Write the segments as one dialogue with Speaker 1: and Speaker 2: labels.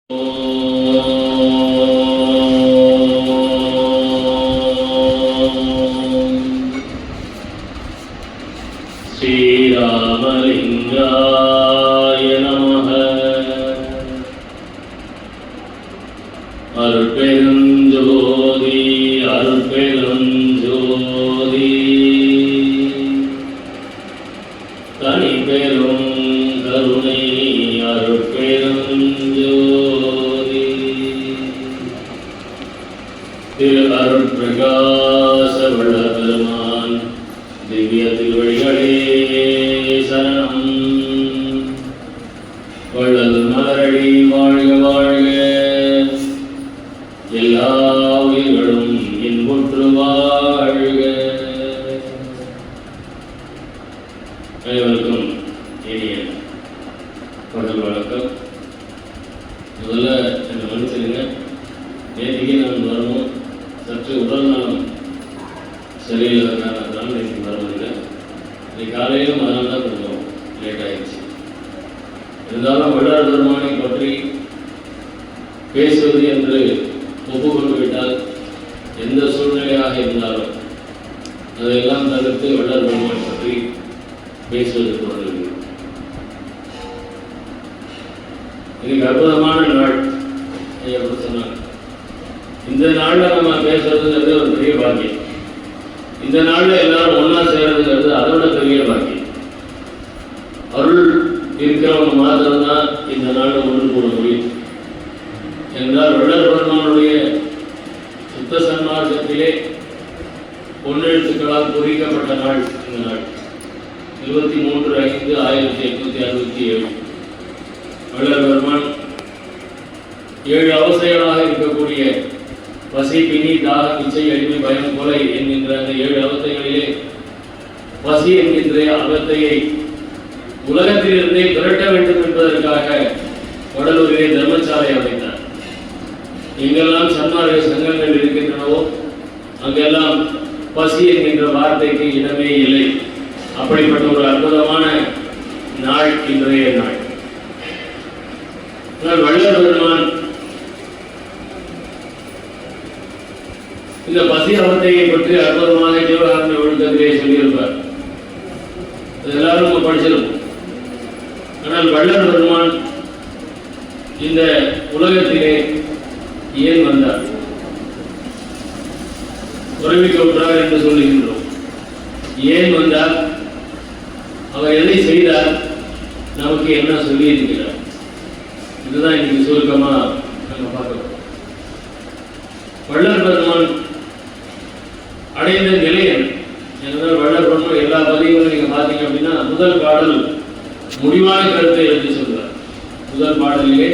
Speaker 1: ஸ்ரீராமலிங்காய நமஹ. அருட்பெருஞ்சோதி அருட்பெருஞ்சோதி தனிப்பெரும் கருணை அருட்பெருஞ்சோதி திரு அருட்பிரகாச வள்ளபெருமான் திவ்ய திருவடிகளே சரணம். வள்ளல் மலரடி வாழ்க வாழ்க, எல்லா உயிர்களும் இன்புற்று வாழ்க. அனைவருக்கும் இனிய பகல் வணக்கம். முதல்ல என்னை மன்னிச்சிருங்க, நேற்றுக்கே நான் வரணும், சற்று உடல் நலம் சரியில்லாத காரணத்தினால நேற்று வரவில்லை. இன்னைக்கு காலையிலும் அதனால தான் கொஞ்சம் லேட் ஆகிடுச்சு. இருந்தாலும் வள்ளல் பெருமானை பற்றி பேசுவது என்று ஒப்புக்கொண்டு விட்டால் எந்த சூழ்நிலையாக இருந்தாலும் அதையெல்லாம் தவிர்த்து வள்ளல் பெருமானை பற்றி பேசுவதற்கு வருகிறது. இன்னைக்கு அற்புதமான நாள் சொன்னாங்க. இந்த நாளில் நம்ம பேசுறதுங்கிறது ஒரு பெரிய பாக்கியம். இந்த நாளில் எல்லாரும் ஒன்றா சேர்றதுங்கிறது அதோட பெரிய பாக்கியம். அருள் இருக்கிறவங்க மாத்திரம்தான் இந்த நாளில் ஒன்று கூட முடியும். என்றால் வள்ளல் பெருமானுடைய சுத்த சன்மார்க்கத்திலே பொன்னெழுத்துக்களால் பொறிக்கப்பட்ட நாள் இந்த நாள் 23/5/1867. வள்ளல் பெருமான் 7 அவஸ்தைகளாக இருக்கக்கூடிய பசி, பிணி, தாகம், இச்சை, அடிமை, பயம், கொலை என்கின்ற அந்த 7 அவஸ்தைகளிலே பசி என்கின்ற அவத்தையை உலகத்திலிருந்தே விரட்ட வேண்டும் என்பதற்காக வடலூரிலே தர்மசாலை அமைத்தார். எங்கெல்லாம் சன்மார்க்க சங்கங்கள் இருக்கின்றனவோ அங்கெல்லாம் பசி என்கின்ற வார்த்தைக்கு இடமே இல்லை. அப்படிப்பட்ட ஒரு அற்புதமான நாள் இன்றைய நாள். வள்ளல் பெருமான் இந்த பசி அவத்தையை பற்றி அற்புதமாக ஜீவகாரண ஒழுக்கத்திலே சொல்லியிருப்பார். எல்லாரும் படிச்சிருப்போம். ஆனால் வள்ளல் பெருமான் இந்த உலகத்திலே ஏன் வந்தார், உறவிக்க விட்டார் என்று சொல்லுகின்றோம். ஏன் வந்தார், அவர் எதை செய்தார், நமக்கு என்ன சொல்லி இருக்கிறார், இதுதான் இன்னைக்கு சுருக்கமா நாங்கள் பார்க்கிறோம். வள்ளல் பெருமான் அடைந்த நிலை என்றால் வள்ளல் பெருமான் எல்லா பதிவுகளும் நீங்க பார்த்தீங்க அப்படின்னா முதல் பாடல் முடிவான கருத்தை எடுத்து சொல்றார். முதல் பாடலிலே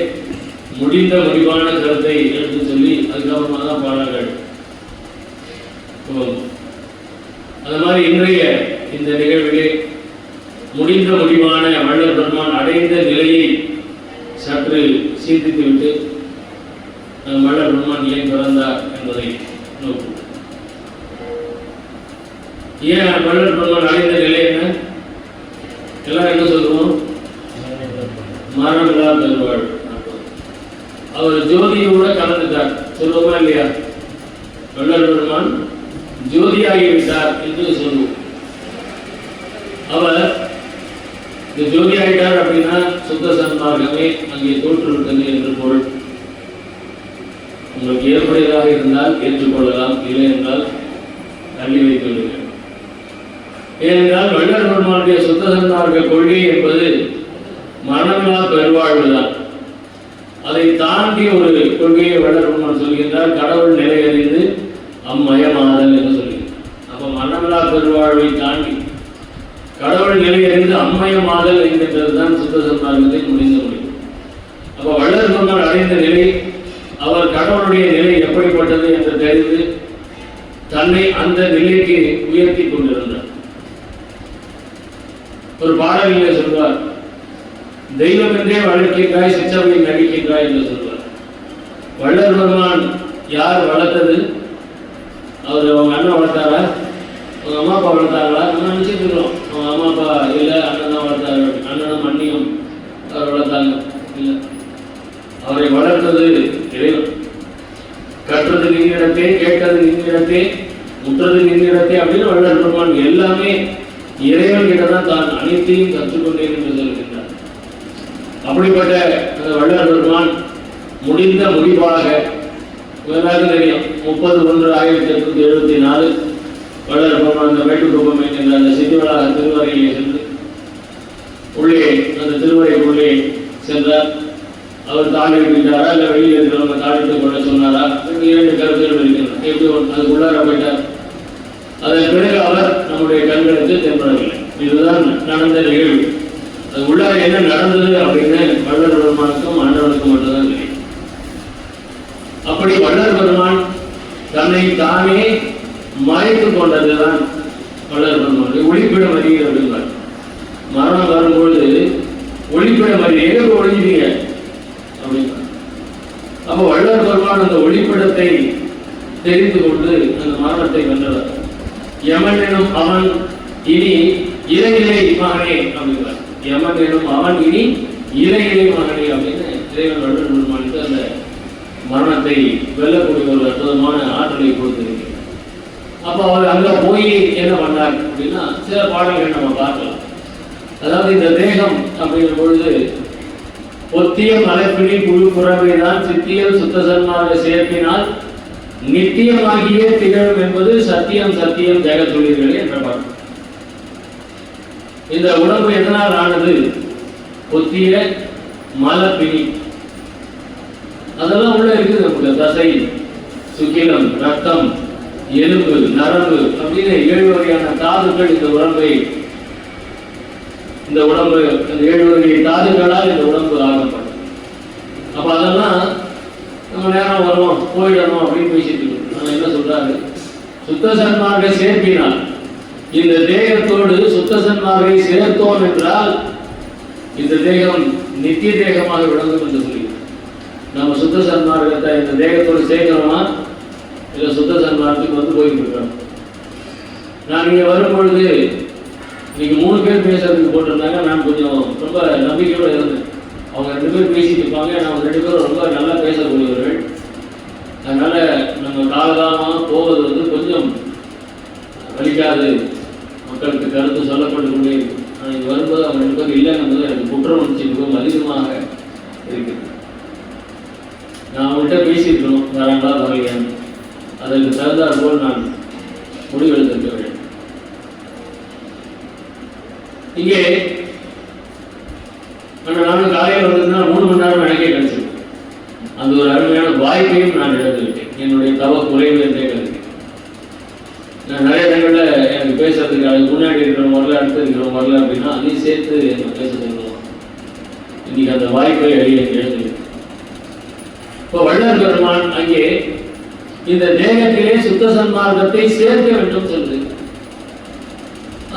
Speaker 1: முடிவான கருத்தை எடுத்து சொல்லி அதுக்கப்புறமா தான் பாடல்கள். அது மாதிரி இன்றைய இந்த நிகழ்விலே முடிவான வள்ளல் பெருமான் அடைந்த நிலையை சற்று சிந்தித்து விட்டு வள்ளல் பெருமான் ஏன் பிறந்தார் என்பதை நோக்கும். ஏன் வள்ளல் பெருமான் அடைந்த நிலை என்ன? எல்லாம் என்ன சொல்லுவோம்? மரணமில்லா பெருவாழ். அவர் ஜோதியோட கலந்துட்டார், சொல்லுவோமா இல்லையா? வள்ளல் பெருமான் ஜோதியாகிவிட்டார் என்று சொல்லுவோம். அவர் இந்த ஜோதி ஆகிட்டார் அப்படின்னா சுத்த சன்மார்க்கமே அங்கே தோற்றுவிட்டது என்று பொருள். உங்களுக்கு ஏற்புடையதாக இருந்தால் ஏற்றுக்கொள்ளலாம், இல்லை என்றால் தள்ளி வைத்து விடுங்கள். ஏனென்றால் வள்ளல் பெருமானுடைய சுத்த சன்மார்க்க கொள்கை என்பது மரணமில்லா பெருவாழ்வுதான். அதை தாண்டி ஒரு கொள்கையை வள்ளல் பெருமான் சொல்கின்றார், கடவுள் நிலையறிந்து அம்மயமாதல் என்று சொல்கிறார். அப்ப மரணமில்லா பெருவாழ்வை தாண்டி கடவுள் நிலையறிந்து அம்மயமாதல் என்கின்றது தான் சுத்த சன்மார்க்கத்தை முடிந்த முடியும். அப்ப வள்ளல் பெருமான் அடைந்த நிலை, அவர் கடவுளுடைய நிலை எப்படிப்பட்டது என்று தெரிந்து தன்னை அந்த நிலைக்கு உயர்த்தி கொண்டிருந்தார். ஒரு பாடலிலே சொல்வார், தெய்வம் என்றே வளர்க்கின்றாய், சிற்றவை நடிக்கின்றாய் என்று சொல்வார். வள்ளல் பெருமான் யார் வளர்த்தது? அவர் அவங்க அண்ணன் வளர்த்தாரா, அவங்க அம்மா அப்பா வளர்த்தாங்களா? நம்ம நினைச்சிட்டு இருக்கோம் அவங்க அம்மா அப்பா இல்லை, அண்ணன் தான் வளர்த்தாரு, அண்ணனும் அண்ணியும் அவர் வளர்த்தாங்க. இல்லை, அவரை வளர்க்க வளர்த்தது இறைவன். கற்றது நின்னிடத்தே, கேட்டது நின்னிடத்தே, முற்றது நின்னிடத்தே அப்படின்னு வள்ளல் பெருமான் எல்லாமே இறைவன் கிட்டதான் தான் அனைத்தையும் கற்றுக்கொண்டேன் என்று சொல்கின்றார். அப்படிப்பட்ட அந்த வள்ளல் பெருமான் முடிந்த முடிவாக எல்லாருக்கும் தெரியும், 30/1/1874 வள்ளல் பெருமான் அந்த மேட்டுக்குப்பம் என்கின்ற அந்த சித்திவளாக திருவரையிலே சென்று உள்ளே அந்த திருவரைக்குள்ளே சென்றார். அவர் தாண்டிவிட்டாரா இல்லை வெளியில் இருக்கிறவங்க தாண்டித்துக் கொள்ள சொன்னாரா? 2 கருத்துகள் இருக்கின்றன. எப்படி அதுக்குள்ளார போயிட்டார். அதன் பிறகு அவர் நம்முடைய கண்களுக்கு தென்படவில்லை. இதுதான் நடந்த நிகழ்வு. அது உள்ளார என்ன நடந்தது அப்படின்னு வள்ளல் பெருமானுக்கும் ஆண்டவனுக்கும் மட்டும்தான் தெரியும். அப்படி வள்ளல் பெருமான் தன்னை தானே மறைத்துக் கொண்டதுதான் வள்ளல் பெருமான் ஒளிப்பிடம் அறிகிற அப்படின்னார். மரணம் வரும்பொழுது ஒளிப்பிடம் அறிய எங்க ஒழிஞ்சீங்க அப்படின்னா, அப்போ வள்ளல் பெருமான் அந்த ஒளிப்பிடத்தை தெரிந்து கொண்டு அந்த மரணத்தை வென்றவர். யமன் எனும் அவன் இனி இறையிலை மகனே அப்படிங்கிறார். யமன் எனும் அவன் இனி இறையிலை மகனே அப்படின்னு இறைவன் வள்ளல் பெருமானுக்கு அந்த மரணத்தை வெல்லக்கூடிய ஒரு அற்புதமான ஆற்றலை கொடுத்திருக்கிறார். அப்போ அவர் அங்க போய் என்ன பண்ணார் அப்படின்னா சில பாடல்கள் நம்ம பார்க்கலாம். அதாவது இந்த தேகம் அப்படிங்கிற பொழுது பொத்திய மலைப்பிணி புழு புறவைதான் சித்தியல் சுத்த சன்மார்க்க சேர்ப்பினால் நித்தியமாகியே திகழும் என்பது சத்தியம் சத்தியம் ஜெகத்துள்ளீர்களே என்ற பாடல். இந்த உடம்பு எதனால் ஆனது? பொத்திய மலப்பிணி அதெல்லாம் உள்ள இருக்குது. நமக்கு தசை, சுக்கிலம், ரத்தம், எலும்பு, நரம்பு அப்படின்னு 7 வகையான தாதுக்கள் இந்த உடம்பு இந்த 7 வகை தாதுக்களால் இந்த உடம்பு ஆகப்படும். அப்ப அதெல்லாம் நம்ம நேரம் வரும் போயிடணும் அப்படின்னு பேசிட்டு இருக்கோம். நம்ம என்ன சொல்றாரு? சுத்த சன்மார்க்க சேர்ப்பினால் இந்த தேகத்தோடு சுத்த சன்மார்க்கை சேர்த்தோம் என்றால் இந்த தேகம் நித்திய தேகமாக விளங்கும் என்று சொல்லி நம்ம சுத்த சன்மார்க்கத்தை இந்த தேகத்தோடு சேர்க்கிறோமா இல்லை சுத்த சன்மார்க்கத்துக்கு வந்து போயிட்டு இருக்கிறோம். நான் இங்கே வரும்பொழுது இன்னைக்கு 3 பேர் பேசுறதுக்கு போட்டிருந்தாங்க. நான் கொஞ்சம் ரொம்ப நம்பிக்கையோட இருந்தேன். அவங்க 2 பேர் பேசிட்டு இருப்பாங்க. நான் 2 பேரும் ரொம்ப நல்லா பேசக்கூடியவர்கள். அதனால நம்ம காலகாலமாக போவது வந்து கொஞ்சம் வலிக்காது, மக்களுக்கு கருத்து சொல்லப்பட்டு கொண்டே இருக்கும். ஆனால் இங்கே வரும்போது அவங்க 2 பேர் இல்லைங்கும்போது எனக்கு குற்ற உணர்ச்சி மிகவும் அதிகமாக இருக்குது. நான் அவங்கள்ட்ட பேசியிருக்கணும் வராங்களா வரலையான்னு. அதற்கு தகுந்தாற் போல் நான் முடிவெடுத்திருக்க வேண்டும். இங்கே நானும் காலையில் வந்ததுன்னா 3 மணி நேரம் எனக்கே கிடைச்சிருக்கேன். அந்த ஒரு அருமையான வாய்ப்பையும் நான் இழந்துவிட்டேன். என்னுடைய தவ குறைவு என்றே கருதி நான் நிறைய இடங்கள்ல எனக்கு பேசுறதுக்கு அதுக்கு முன்னாடி இருக்கிறவங்க வரல, அடுத்து இருக்கிறவங்க வரல அப்படின்னா அதையும் சேர்த்து எனக்கு பேச சொல்லணும். இன்னைக்கு அந்த வாய்ப்பை இழந்துவிட்டேன். இப்போ வள்ளல் பெருமான் அங்கே இந்த தேகத்திலே சுத்த சன்மார்க்கத்தை சேர்க்க வேண்டும் சொல்லுது.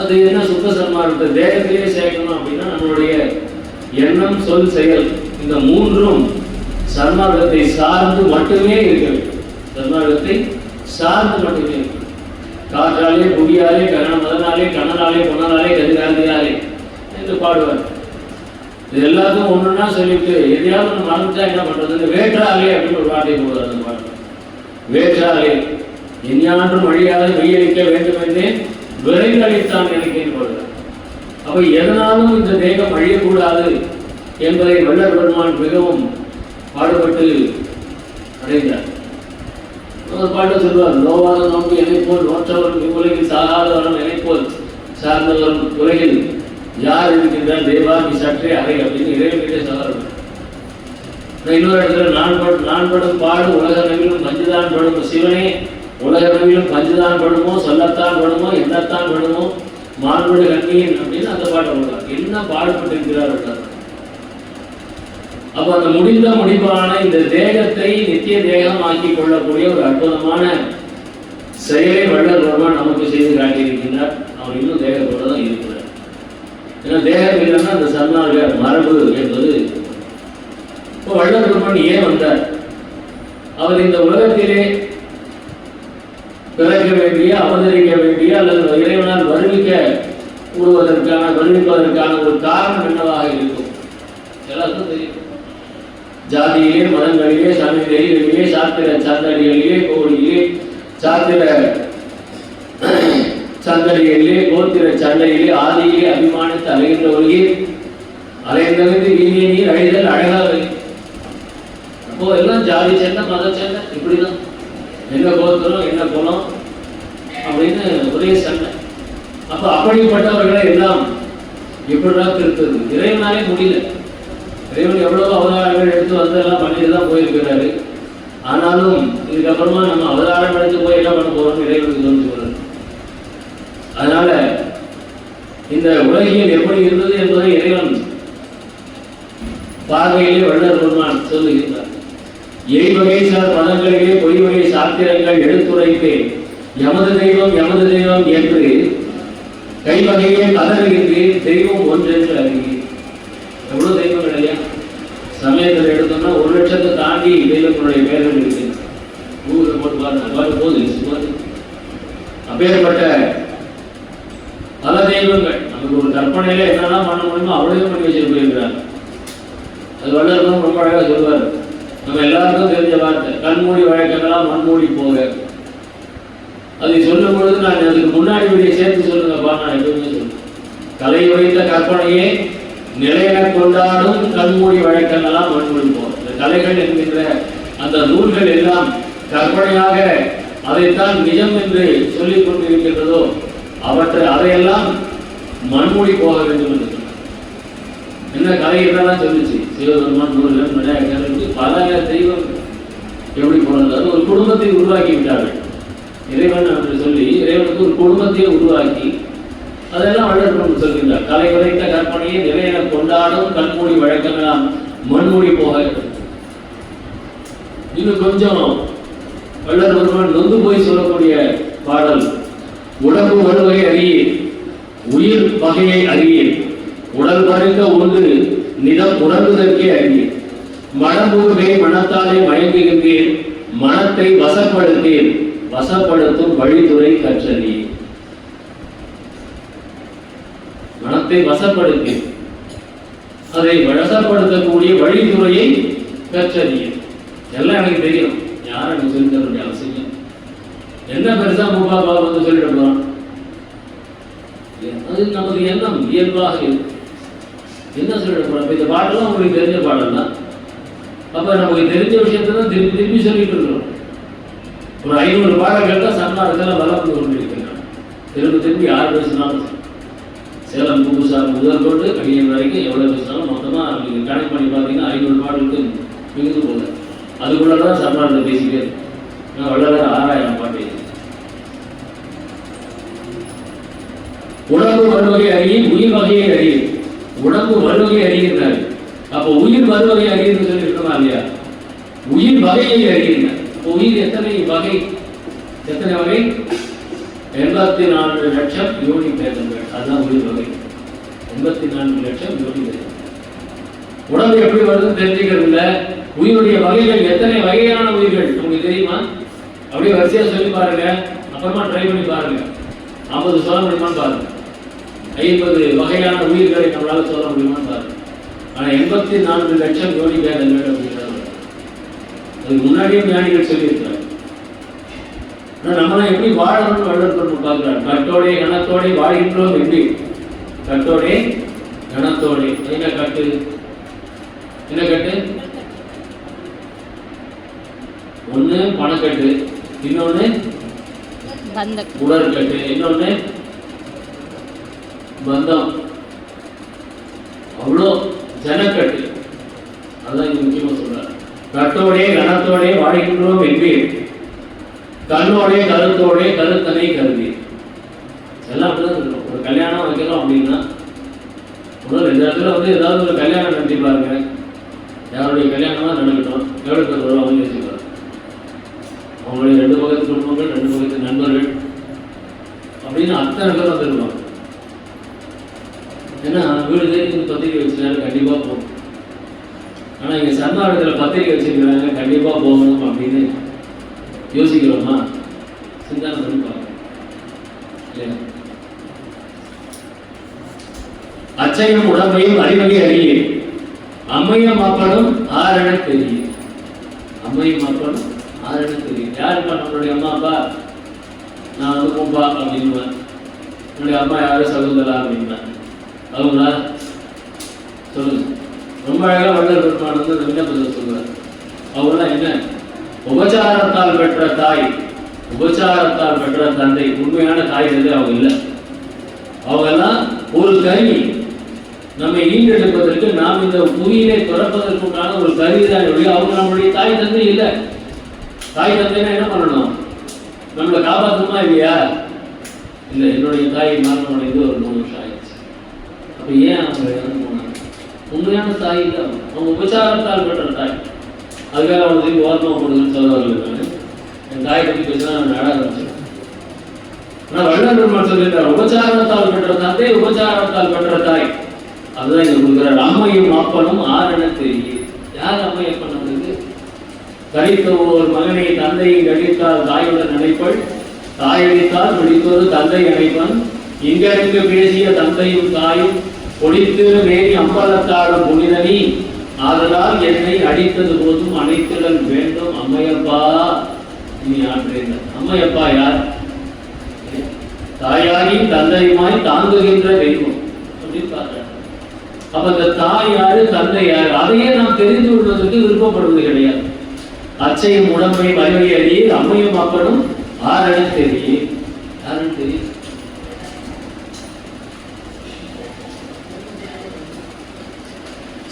Speaker 1: அது என்ன சுத்த சன்மார்க்கத்தை தேகத்திலே சேர்க்கணும் அப்படின்னா நம்மளுடைய எண்ணம், சொல், செயல் இந்த 3ம் சன்மார்க்கத்தை சார்ந்து மட்டுமே இருக்க வேண்டும். சன்மார்க்கத்தை சார்ந்து மட்டுமே இருக்கு. காற்றாலே, புவியாலே, மதனாலே, கண்ணனாலே, பொன்னாலே, கதிராலே என்று பாடுவார். இது எல்லாத்தையும் ஒண்ணுன்னா சொல்லிட்டு எதையாவது நம்ம மறந்துட்டா என்ன பண்றது? வேற்றாலே அப்படின்னு ஒரு வார்த்தை போடுவார். அந்த பாட்டு வேற்றாலே எஞ்ஞான்றும் அழியாத மெய்யளிக்க வேண்டும் என்றே விரைந்தளித்தான் நினைக்கிறேன் போடுறார். அப்ப எதனாலும் இந்த தேகம் அழியக்கூடாது என்பதை வள்ளல் பெருமான் மிகவும் பாடுபட்டு அடைந்தார். பாட்டு சொல்வார், நோவாத நோன்பு என்னை போல் நோற்றவரும் உலகில் சாகாதவரும் என்னை போல் சார்ந்தவரும் உலகில் யார் இருக்கின்றார் தேவா நீ சற்றே அறை அப்படின்னு இறைவனிலே சொல்றார். இன்னொரு இடத்துல நான் படும் பாடு உலக நவிலும் பஞ்சுதான் படும் சிவனே, உலக நவிலும் பஞ்சுதான் படுமோ, சொல்லத்தான் படுமோ, எண்ணத்தான் படுமோ, மாண்புடு கண்ணியன் அப்படின்னு அந்த பாட்டை சொல்றார். என்ன பாடுபட்டு இருக்கிறார். அப்ப அந்த முடிந்த முடிவான இந்த தேகத்தை நித்திய தேகம் ஆக்கி கொள்ளக்கூடிய ஒரு அற்புதமான செயலை வள்ளல் பெருமான் நமக்கு செய்து காட்டியிருக்கின்றார். அவர் இன்னும் தேகத்தோட தான் இருக்கிறார். ஏன்னா தேகம் இல்லைன்னா அந்த சன்மார்க்க மரபு என்பது. இப்போ வள்ளல் பெருமான் ஏன் வந்தார்? அவர் இந்த உலகத்திலே பிறக்க வேண்டிய, அவதரிக்க வேண்டிய அல்லது இறைவனால் வருவிப்பதற்கான ஒரு காரணம் என்னவாக இருக்கும்? எல்லாருக்கும் தெரியும். ஜாதியிலே, மதங்களிலே, சமய நெறிகளிலே, சாத்திர சந்தடிகளிலே, கோடியிலே, சாத்திர சந்தடிகளிலே, கோத்திர சண்டையிலே, ஆதியிலே அபிமானித்து அலைகின்றவர்களே அலைந்தவிந்து வீணிய நீர் அழிதல் அழகாக. அப்போ எல்லாம் ஜாதி சண்டை, மத சண்டை, இப்படிதான் என்ன கோத்திரம் என்ன குலம் அப்படின்னு ஒரே சண்டை. அப்ப அப்படிப்பட்டவர்களை எல்லாம் எப்படிதான் திருத்தது? இறைவனாலே முடியல. இறைவன் எவ்வளவு அவதாரங்கள் எடுத்து வந்து எல்லாம் பண்ணிட்டு தான் போயிருக்கிறாரு. ஆனாலும் இதுக்கப்புறமா நம்ம அவதாரம் எடுத்து போய் என்ன பண்ண போறோம்னு இறைவனுக்கு தோன்றுகிறது. அதனால இந்த உலகில் எப்படி இருந்தது என்பதை இறைவன் பார்வையிலே வள்ளல் பெருமான் சொல்லுகின்றார். எய்வகை சார் பதங்களிலே பொய்வகை சாத்திரங்கள் எடுத்துரைப்பேன் எமது தெய்வம் என்று கைவகையே கதறுகின்றேன் தெய்வம் ஒன்றென்று அறிகிறேன். எவ்வளவு தெய்வங்கள் இல்லையா? சமயத்தில் எடுத்தோம்னா 1,00,000 தாண்டி தெய்வங்களுடைய பெயர்கள் இருக்கு. ஊரில் போட்டு பாருங்க, போது அப்பேற்பட்ட பல தெய்வங்கள் நமக்கு ஒரு கற்பனையில என்னெல்லாம் பண்ண முடியுமோ அவ்வளவு பண்ணி வச்சுட்டு போயிருக்கிறாங்க. அது வள்ளலும் ரொம்ப அழகாக சொல்வார். நம்ம எல்லாருக்கும் தெரிஞ்ச வார்த்தை, கண்மூடி வழக்கங்களாம் மண்மூடி போக. அதை சொல்லும் பொழுது நான் அதுக்கு முன்னாடி வீடியை சேர்த்து சொல்லுங்கப்பா. நான் எப்பவுமே சொல்லுவேன், கலை வைத்த கற்பனையே நிலையென கொண்டாடும் கண்மூடி வழக்கங்களாம் மண்மூடி போக. இந்த கலைகள் என்கின்ற அந்த நூல்கள் எல்லாம் கற்பனையாக அதைத்தான் நிஜம் என்று சொல்லிக் கொண்டிருக்கின்றதோ அதையெல்லாம் மண்மூடி போக வேண்டும் என்று சொன்னார். என்ன கலை என்னெல்லாம் சொல்லிச்சு? சிவபெருமான் நூல்கள் பல தெய்வம் எப்படி போனது? அது ஒரு குடும்பத்தை உருவாக்கி விட்டார்கள் இறைவன் என்று சொல்லி. இறைவனுக்கு ஒரு குடும்பத்தை உருவாக்கி அதெல்லாம் வள்ளல் சொல்கின்றார். கலை உரைத்த கற்பனையை நிறைய கொண்டாடும் கண்மூடி வழக்கங்களாம் மண்மூடி போக. இன்னும் கொஞ்சம் வள்ளல் பெருமான் நொந்து போய் சொல்லக்கூடிய பாடல், உடம்பு வருவகை அறியேன் உயிர் வகையை அறியேன் உடல் பருக்க ஒன்று நிலம் உணர்வதற்கே அறியேன் மனமுகவே மனத்தாலே மயங்குகின்றேன் மனத்தை வசப்படுத்தேன் வசப்படுத்தும் வழித்துறை கற்றறியேன். மனத்தை வசப்படுத்தேன், அதை வசப்படுத்தக்கூடிய வழித்துறையை கற்றறியேன். எல்லாம் எனக்கு தெரியும், யாரும் எனக்கு சொல்லி தர வேண்டிய அவசியம் என்ன? பெருசா மூப்பாப்பா வந்து சொல்லிட்டு போறான். அது நமது எண்ணம் இயல்பாக என்ன சொல்லிட்டு போறோம். இந்த பாடலாம் உங்களுக்கு தெரிஞ்ச பாடல் தான். அப்ப நமக்கு தெரிஞ்ச விஷயத்த தான் திருப்பி திருப்பி சொல்லிட்டு இருக்கிறோம். ஒரு 500 பாடல்கள் தான் சன்னாரத்தில் வளர்ந்து கொண்டிருக்கின்றன. திருப்பி யார் பேசினாலும் சேலம் பூசார் முதல் கொண்டு கடியம் வரைக்கும் எவ்வளவு பேசினாலும் மொத்தமாக நீங்கள் கணக்கு பண்ணி பார்த்தீங்கன்னா 500 பாடலுக்கு மிகுந்து போகுது. அதுக்குள்ளதான் சன்னாரத்தை பேசிட்டே நான் வள்ளலார் 6000 பாட்டு. உடம்பு வருவகை அறியும் உயிர் வகையை அறியும். உடம்பு வருவகை அறிகின்றார். அப்போ உயிர் வருவகை அறியுன்னு சொல்லி இருக்கணும் இல்லையா? உயிர் வகையை அறிகின்றார். உயிர் எத்தனை வகை? எத்தனை வகை? 84 லட்சம் யோனி பேதங்கள். அதுதான் உயிர் வகை. 84 லட்சம் யோனி பேதங்கள். உடம்பு எப்படி வருதுன்னு தெரிஞ்சுக்கிறது இல்லை. உயிருடைய வகைகள் எத்தனை வகையான உயிர்கள் உங்களுக்கு தெரியுமா? அப்படியே வரிசையா சொல்லி பாருங்க, அப்புறமா ட்ரை பண்ணி பாருங்க. 50 சொல்ல முடியுமான்னு பாருங்க. 50 வகையான உயிர்களை நம்மளால சொல்ல முடியுமான்னு பாருங்க. ஆனா 84 லட்சம் யோனி பேதங்கள் அப்படிங்கிறாங்க. அதுக்கு முன்னாடியே ஞானிகள் சொல்லியிருக்கிறாங்க. நம்மளாம் எப்படி வாழணும்னு வள்ளல் பெருமான் பார்க்கிறார். கட்டோடே கணத்தோடே வாழ்கின்றோம் எப்படி? கட்டோடே கணத்தோடே. என்ன கட்டு? என்ன கட்டு? ஒண்ணு பணக்கட்டு, இன்னொன்னு உடற்கட்டு, இன்னொன்னு பந்தம். அவ்வளோ ஜனக்கட்டு. அதான் இங்க முக்கியமா சொல்றாரு. கட்டோடே கணத்தோடே வாழ்கின்றோம் என்பீர் கண்ணோடே கருத்தோடே கருத்தனை கருதி. எல்லாம் அப்படிதான் இருக்கணும். ஒரு கல்யாணம் வைக்கிறோம் அப்படின்னா முதல்ல இந்த இடத்துல வந்து ஏதாவது ஒரு கல்யாணம் நடத்தி பாருங்க. யாருடைய கல்யாணமா நடக்கட்டும், எவ்வளவு பேர் வரும் அவங்க யோசிப்பாங்க. அவங்களுடைய 2 பக்கத்து குடும்பங்கள், 2 பக்கத்து நண்பர்கள் அப்படின்னு அத்தனை பேர் வந்துருவாங்க. ஏன்னா வீடு தேடி பத்திரிகை வச்சுருக்காங்க, கண்டிப்பா போகணும். ஆனா இங்க சன்னாடத்துல பத்திரிகை வச்சிருக்கிறாங்க, கண்டிப்பா போகணும் அப்படின்னு யோசிக்கிறோமா? சிந்தனை பண்ணி பார்க்கணும். அச்சையும் உடம்பையும் அறிவகை அறியேன் அம்மையும் அப்பனும் ஆரண தெரியும். அம்மையும் அப்பனும் ஆரண தெரியும். யாருப்பா நம்மளுடைய அம்மா அப்பா? நான் வந்து பூம்பா அப்படின்னுவேன். என்னுடைய அம்மா யாரும் சகுந்தலா அப்படின்பேன். அவங்களா சொல்லுங்க. ரொம்ப அழகா வள்ளல் பெருமான் வந்து அந்த விண்ணப்பத்தில் சொல்றார். அவங்களாம் என்ன? உபச்சாரத்தால் பெற்ற தாய், உபச்சாரத்தால் பெற்ற தந்தை. உண்மையான தாய் தந்தை அவங்க இல்லை. அவங்கெல்லாம் ஒரு கருவி. நம்மை ஈண்டெடுப்பதற்கு, நாம் இந்த உயிரை பிறப்பதற்குண்டான ஒரு கருவிதான். அவங்க நம்மளுடைய தாய் தந்தை இல்லை. தாய் தந்தைன்னா என்ன பண்ணணும்? நம்மளை காப்பாற்றணுமா இல்லையா? இல்லை. என்னுடைய தாய் மரணம் அடைந்து ஒரு 3 வருஷம் ஆயிடுச்சு. அப்போ ஏன் அவங்க இறந்து போனாங்க? உண்மையான தாய் இல்லை. அவங்க உபச்சாரத்தால் பெற்ற தாய். அதுக்காக அவங்க திரும்பி ஓரமாக போடுதுன்னு சொல்ல வரல. என் தாயை பற்றி பேசினா நான் நட ஆரம்பிச்சேன். ஆனால் வள்ளல் பெருமான் சொல்லியிருக்கார், உபச்சாரத்தால் பெற்ற தந்தை, உபச்சாரத்தால் பெற்ற தாய். அதுதான் இங்க கொடுக்கிறார். அம்மையும் அப்பனும் ஆரண தெரியும். யார் அம்மை அப்பன்? நம்மளுக்கு கடித்த ஒரு மகனை தந்தையை கடித்தால் தாயுடன் நினைப்பள், தாயடித்தால் பிடித்தொரு தந்தை அணைப்பன். இங்கிருந்து பேசிய தந்தையும் தாயும் பொடித்து மேனி அம்பலத்தாடும் புனிதனி, ஆதலால் என்னை அடித்தது போதும் அணைத்திடல் வேண்டும் அம்மையப்பா நீ ஆற்றேன். அம்மையப்பா யார்? தாயாகி தந்தையுமாய் தாங்குகின்ற தெய்வம் அப்படின்னு பார்க்கிறார். அப்ப அந்த தாய் யாரு, தந்தை யாரு, அதையே நாம் தெரிந்து கொள்வதற்கு விருப்பப்படுவது கிடையாது. அச்சையும் உடம்பை வலிமை அறிய அம்மையும் அப்பனும் ஆரண தெரியும். யாருன்னு தெரியும்?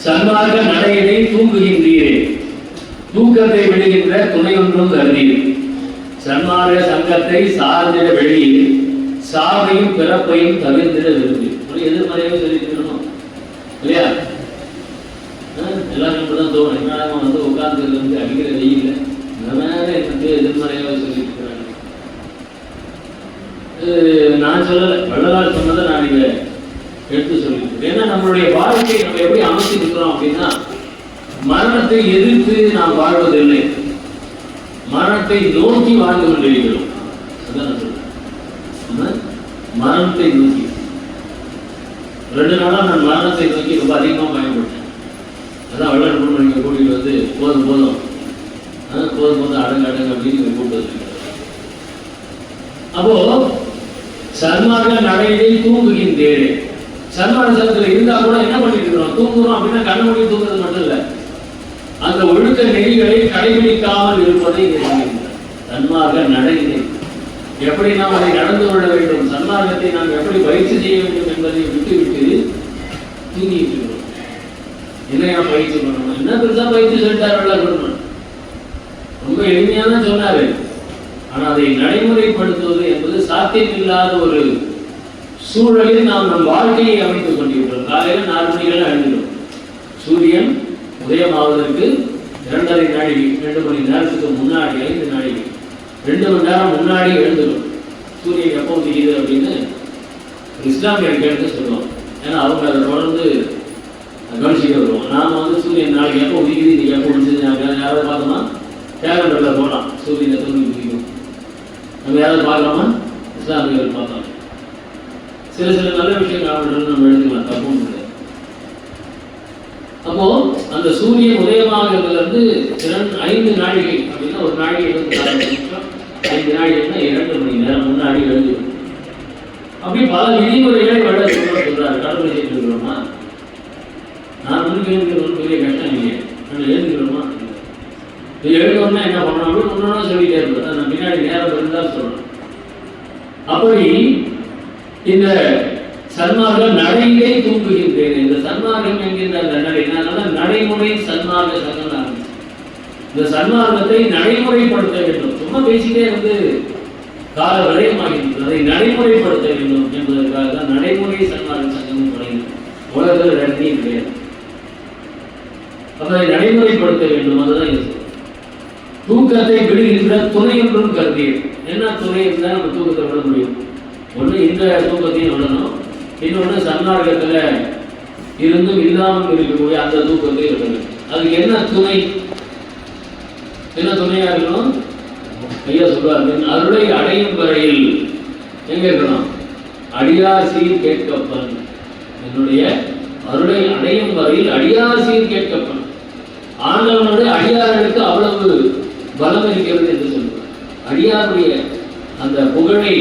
Speaker 1: சன்மார்க்க நடையினை தூங்குகின்றீரே, தூக்கத்தை விடுகின்ற துணையொன்றும் கருதீர். சன்மார்க்க சங்கத்தை சார்ந்திட வெளியில் சாவையும் பிறப்பையும் தவிர்த்திட விரும்பி. ஒரு எதிர்மறையாக சொல்லிக்கணும் இல்லையா? எல்லாரும் இப்படிதான் தோணும். என்னடா வந்து உட்கார்ந்து வந்து அடிக்கிற வெயில் இந்த மேலே வந்து எதிர்மறையாக சொல்லியிருக்கிறாங்க. நான் சொல்லலை, வள்ளலார் சொன்னதை நான் இங்க எடுத்து சொல்லியிருக்கேன். ஏன்னா நம்மளுடைய வாழ்க்கையை நம்ம எப்படி அமைச்சிருக்கிறோம் அப்படின்னா, மரணத்தை எதிர்த்து நாம் வாழ்வதில்லை, மரணத்தை நோக்கி வாழ்ந்து கொண்டிருக்கிறோம். அதான் நான் சொல்றேன், மரணத்தை நோக்கி. 2 நாளாக நான் மரணத்தை நோக்கி ரொம்ப அதிகமாக பயன்பட்டேன். அதான் வள்ளல் பெருமான் இங்கே கூட்டிகிட்டு வந்து போதும் போதும் போதும் போதும் அடங்கு அடங்கு அப்படின்னு கூப்பிட்டு வச்சுருக்காரு. அப்போ சன்மார்க்க நடையிலே தூங்குகின்றேன். சன்மார்க்க சங்கத்தில் இருந்தால் கூட என்ன பண்ணிட்டு இருக்கிறோம்? தூங்குறோம் அப்படின்னா கண்ண மூடி தூங்குறது மட்டும் இல்லை, அந்த ஒழுக்க நெறிகளை கடைபிடிக்காமல் இருப்பதை சன்மார்க்க நடையிலே எப்படி நாம் அதை நடந்து கொள்ள வேண்டும், சன்மார்க்கத்தை நாம் எப்படி பயிற்சி செய்ய வேண்டும் என்பதை விட்டுவிட்டு தூங்கிட்டு இருக்கிறோம். என்னையா பயிற்சி பண்ணணும்? என்ன பெருசா பயிற்சி சொல்லிட்டார் வள்ளல் பெருமான். ரொம்ப எளிமையான சொன்னாரு. ஆனால் அதை நடைமுறைப்படுத்துவது என்பது சாத்தியமில்லாத ஒரு சூழலில் நாம் நம் வாழ்க்கையை அமைத்துக் கொண்டிருக்கிறோம். காலையில் 4 மணிக்கெல்லாம் எழுந்துடும். சூரியன் உதயமாவதற்கு 2.5 நாழிகை, 2 மணி நேரத்துக்கு முன்னாடி, 5 நாழிகை, 2 மணி நேரம் முன்னாடி எழுந்துடும். சூரியன் எப்போ உதிக்குது அப்படின்னு இஸ்லாமியர் கேட்டு சொல்லுவோம். ஏன்னா அவங்க அதை தொடர்ந்து கவனிச்சுக்க வருவோம். நாம் வந்து சூரியன் நாளைக்கு எப்போ உதிக்குது, இன்னைக்கு எப்போ முடிஞ்சது, யாராவது பார்த்தோமா? கேலண்டரில் போகலாம், சூரியனை தூங்கி உதிக்கும். நம்ம யாராவது பார்க்கலாமா? இஸ்லாமியர்கள் பார்த்தோம். சில நல்ல விஷயங்கள் நம்ம எழுதுக்கலாம், தப்பும் இல்லை. அப்போ அந்த சூரியன் உதயமாகிறதுலேருந்து 5 நாழிகை அப்படின்னா, ஒரு நாழிகை 24 நிமிஷம், 5 நாழிகைன்னா 2 மணி நேரம் முன்னாடி எழுதுவோம். அப்படி பல விதிமுறைகளை வள்ளல் சொல்றாரு. கடவுளை செய்து இருக்கிறோமா? 4 மணிக்கு எழுதுகிறது பெரிய கஷ்டம் இல்லையே. நம்ம எழுதுகிறோமா? எழுதணும்னா என்ன பண்ணணும் அப்படின்னு ஒன்றா சொல்லிட்டே இருப்போம். நான் பின்னாடி நேரம் இருந்தால் சொல்லணும். அப்படி இந்த சன்மார்க்க நடையிலே தூங்குகின்றேன். இந்த சன்மார்க்கம் என்கின்ற அந்த நடை, நான் நடைமுறை சன்மார்க்க சங்கம் ஆரம்பிச்சு இந்த சன்மார்க்கத்தை நடைமுறைப்படுத்த வேண்டும். சும்மா பேசிட்டே வந்து கால விரயமாகின்றது. அதை நடைமுறைப்படுத்த வேண்டும் என்பதற்காக தான் நடைமுறை சன்மார்க்க சங்கம் தொடங்கினது. உலகத்தில் ரெண்டையும் கிடையாது. அதை நடைமுறைப்படுத்த வேண்டும். அதுதான் இது. தூக்கத்தை விடுகின்ற துணை ஒன்றும் கருதியது. என்ன துணை இருந்தால் நம்ம தூக்கத்தை விட முடியும்? ஒன்று இந்த தூக்கத்தையும் விடணும், இன்னொன்று சன்மார்க்கத்தில் இருந்தும் இல்லாமல் இருக்கக்கூடிய அந்த தூக்கத்தை விடணும். அதுக்கு என்ன துணை? என்ன துணையா இருக்கணும்? ஐயா சொல்றாரு, அருளை அடையும் வரையில் எங்க இருக்கணும்? அடியார் சீர் கேட்கப்பன். என்னுடைய அருளை அடையும் வரையில் அடியார் சீர் கேட்கப்படும். ஆண்டவனுடைய அடியார்களுக்கு அவ்வளவு பலம் இருக்கிறது என்று சொல்லுவார். அடியாருடைய அந்த புகழை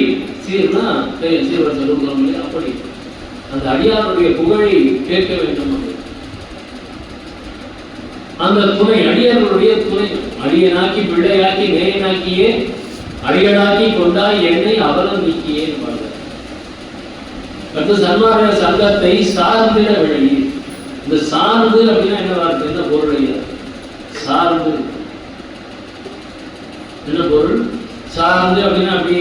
Speaker 1: சீர்னா சீர்வர் சொல்லுகிறோம் இல்லையா, அப்படி அந்த அடியாருடைய புகழை கேட்க வேண்டும். அந்த துணை அடியார்களுடைய துணை, அடியனாக்கி பிள்ளையாக்கி நேயனாக்கியே அடியனாக்கி கொண்டாய் என்னை அவலம் நீக்கியே பாடுறார். அடுத்து சன்மார்க்க சங்கத்தை சார்ந்திட விழி. இந்த சார்ந்து அப்படின்னா என்ன வார்த்தை, என்ன பொருள் ஐயா? சார்ந்து என்ன பொருள்? சார்ந்து அப்படின்னா அப்படி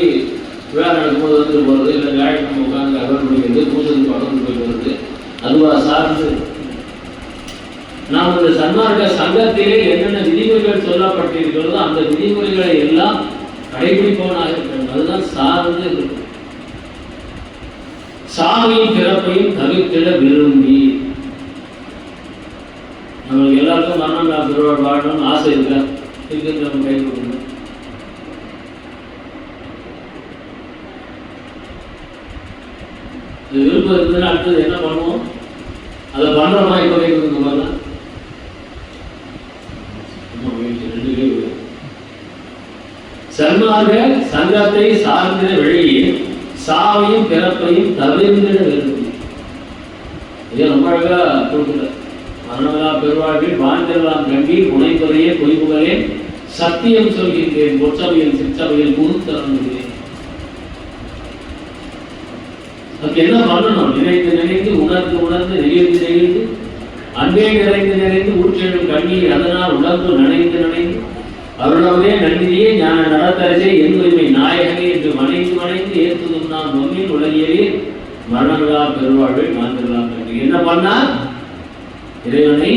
Speaker 1: வேலை நடக்கும்போது வந்து போகிறது, இல்லை ஞாயிற்றுக்கிழமை உட்காந்து அகல் முடிக்கிறது, பூசத்துக்கு படம் போய் போகிறது, அதுவா சார்ந்து? நாம் இந்த சன்மார்க்க சங்கத்திலே என்னென்ன விதிமுறைகள் சொல்லப்பட்டிருக்கிறதோ அந்த விதிமுறைகளை எல்லாம் கடைபிடிப்பவனாக இருக்கிறது, அதுதான் சார்ந்து இருக்கும். சாவையும் பிறப்பையும் தவிர்த்திட விரும்பி. நம்மளுக்கு எல்லாருக்கும் மரணம் பெருவாள் வாழணும்னு ஆசை இருக்கா? இருக்கிறது நம்ம கை கொடுக்கணும். விருப்பம் இருந்ததுன்னா அடுத்தது என்ன பண்ணுவோம்? அதை பண்றோமா? இப்போ கை கொடுக்க போகலாம். சன்மார்க்க சங்கத்தை சார்ந்திட வெளியே சாவையும் பிறப்பையும் தவிர்ந்திட விரும்பி. இதே ரொம்ப அழகா கொடுக்கல. மரணமில்லா பெருவாழ்வில் வாழ்ந்தெல்லாம் கண்டி புனைப்பதையே பொய்ப்புகளே சத்தியம் சொல்கின்றேன், பொற்சபையில் சிற்சபையில் புதுத்தரங்குகிறேன். அதுக்கு என்ன பண்ணணும்? நினைத்து நினைத்து உணர்ந்து உணர்ந்து நெகிழ்ந்து நெகிழ்ந்து அன்பே நிறைந்து நிறைந்து ஊற்றெழும் கண்ணீர் அதனால் உணர்ந்து நனைந்து நனைந்து அருளவே நன்றியே ஞான நடத்தரசே என் உரிமை நாயகனே என்று மனைந்து மனைந்து ஏற்றுதும் நாம் மண்ணின் உலகியலே மரணமில்லா பெருவாழ்வில் வாழ்ந்தெல்லாம் கண்டி. என்ன பண்ணா? இறைவனை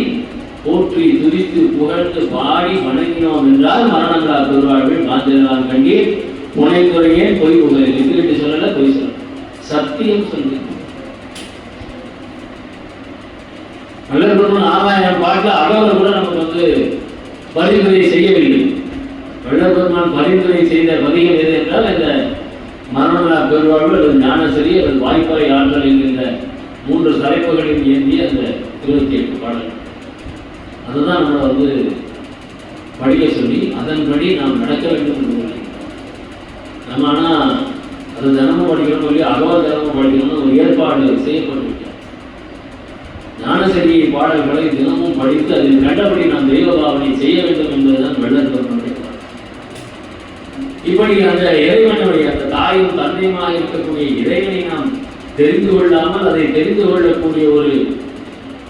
Speaker 1: போற்றி துதித்து புகழ்ந்து பாடி வணங்கினோம் என்றால் மரணமில்லா பெருவாழ்வில் வாழ்ந்தெல்லாம் கண்டி. புனைத்துறையே பொய் புகழ் எதிர்த்து சொல்லல, பொய் சொல்ல, சத்தியம் சொல்லு. வள்ளல் ஆமாயம் பாட்டில் அகவல் கூட நமக்கு வந்து பரிந்துரை செய்யவில்லை. வள்ளல் பெருமான் பரிந்துரை செய்த பதிகம் எது என்றால் இந்த மரணமில்லா பெருவாழ்வு அல்லது ஞானசரி அல்லது வாய்ப்பறை ஆற்றல் என்கின்ற 3 தலைப்புகளில் ஏந்திய அந்த 28 பாடல். அதுதான் நம்மளை வந்து படிக்க சொல்லி அதன்படி நாம் நடக்க வேண்டும் என்று நம்ம. ஆனால் அது தினமும் படிக்கணும் சொல்லி அகவல் தினமும் படிக்கணும்னு ஒரு ஏற்பாடு செய்யப்பட்டிருக்கிறது. ஞானசரி பாடல்களை தினமும் படித்து அதில் கண்டபடி நாம் தெய்வ பாவனை செய்ய வேண்டும் என்பதுதான் வள்ளல் பெருமானுடைய. இப்படி அந்த இறைவனுடைய அந்த தாயும் தந்தையுமாக இருக்கக்கூடிய இறைவனை நாம் தெரிந்து கொள்ளாமல் அதை தெரிந்து கொள்ளக்கூடிய ஒரு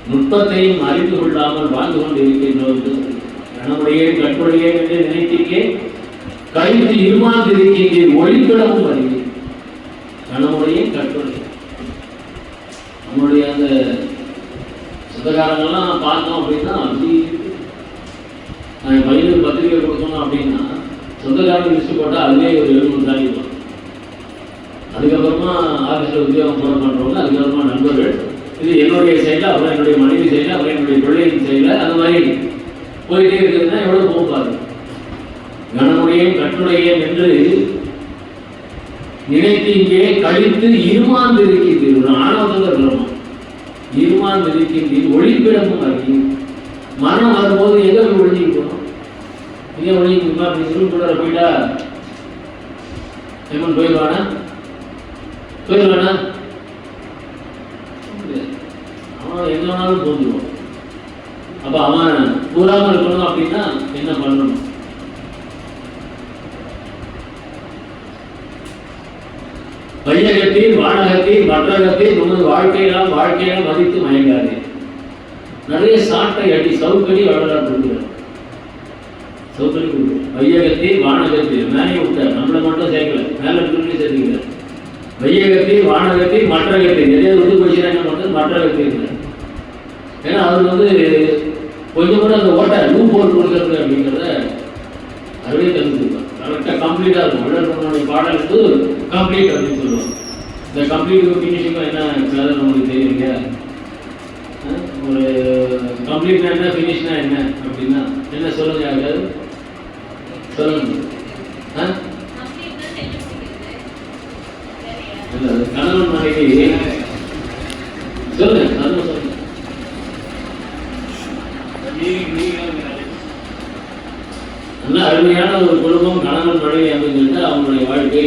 Speaker 1: நுட்பத்தையும் அறிந்து கொள்ளாமல் வாழ்ந்து கொண்டிருக்கின்றோம். கணமுடைய கற்புடைய என்று நினைத்தீங்க கழித்து இருமாந்திருக்கீங்க ஒளிக்கிடமும் அறிவு. கணமுடைய கற்புடைய நம்முடைய அந்த சொந்தக்காரங்கள்லாம் பார்த்தோம் அப்படின்னா அப்படி பையனுக்கு பத்திரிகை கொடுக்கணும் அப்படின்னா சொந்தக்காரங்க லிஸ்ட் போட்டால் அதுவே ஒரு 700 தாண்டி வரும். அதுக்கப்புறமா ஆஃபீஸில் உத்தியோகம் போட பண்ணுறவங்க, அதுக்கப்புறமா நண்பர்கள், இது என்னுடைய சைடில், அப்புறம் என்னுடைய மனைவி சைடில், அப்புறம் என்னுடைய பிள்ளையின் சைடில், அந்த மாதிரி போயிட்டே இருக்குதுன்னா எவ்வளோ போகாது. கணமுடையும் கட்டுடையும் என்று நினைத்து இங்கே கழித்து இருமாந்து இருக்கின்றது. ஒரு ஆணவத்தில் இருக்கிறோம், இருமாந்து இருக்கின்றது ஒளிப்பிடமும் அறிவு. மரணம் வரும்போது எங்கே போய் ஒழிஞ்சிக்கணும்? இங்கே ஒழிஞ்சிக்கணுமா? அப்படி சிறுக்குள்ள போயிட்டா எம்மன் போயிடுவானா? போயிடுவானா? அவன் எங்க வேணாலும் தோன்றுவான். அப்ப அவன் கூறாமல் இருக்கணும் அப்படின்னா என்ன பண்ணணும்? வையகத்தில் வானகத்தில் மற்றகத்தில் உமது வாழ்க்கையில மதித்து மயங்காதே. நிறைய சாட்டை அடி சவுக்கடி வளரால் கொடுக்கிறார். சவுக்கடி கொடுக்கிறார். வையகத்தில் வானகத்தில் மேலே விட்டார், நம்மளை மட்டும் சேர்க்கல, மேல திரும்பி சேர்த்துக்கிறார். வையகத்தில் வானகத்தில் மற்றகத்தில் எதையாவது விட்டு போச்சுன்னா என்ன பண்ணுறது? மற்றகத்தில் இருக்கிறார். ஏன்னா அவர் வந்து கொஞ்சம் கூட அந்த ஓட்டை லூப் போட்டு கொடுக்கறது அப்படிங்கிறத அதுவே தெரிஞ்சுருப்பார். கரெக்டாக கம்ப்ளீட்டாக இருக்கும். வள்ளல் பாடல் வந்து கம்ப்ளீட் அப்படின்னு சொல்லுவாங்க. இந்த கம்ப்ளீட்டுக்கு ஃபினிஷிங்கும் என்ன கலர் நம்மளுக்கு தெரியுங்க. ஒரு கம்ப்ளீட்னா என்ன, ஃபினிஷ்னா என்ன அப்படின்னா என்ன சொல்லுங்க, யாராவது சொல்லுங்க. இல்லை கணவன் மனைவி சொல்லுங்க, அதுவும் சொல்லுங்க. அருமையான ஒரு குடும்பம் கணவன் மனைவி அமைஞ்சுட்டு அவங்களுடைய வாழ்க்கை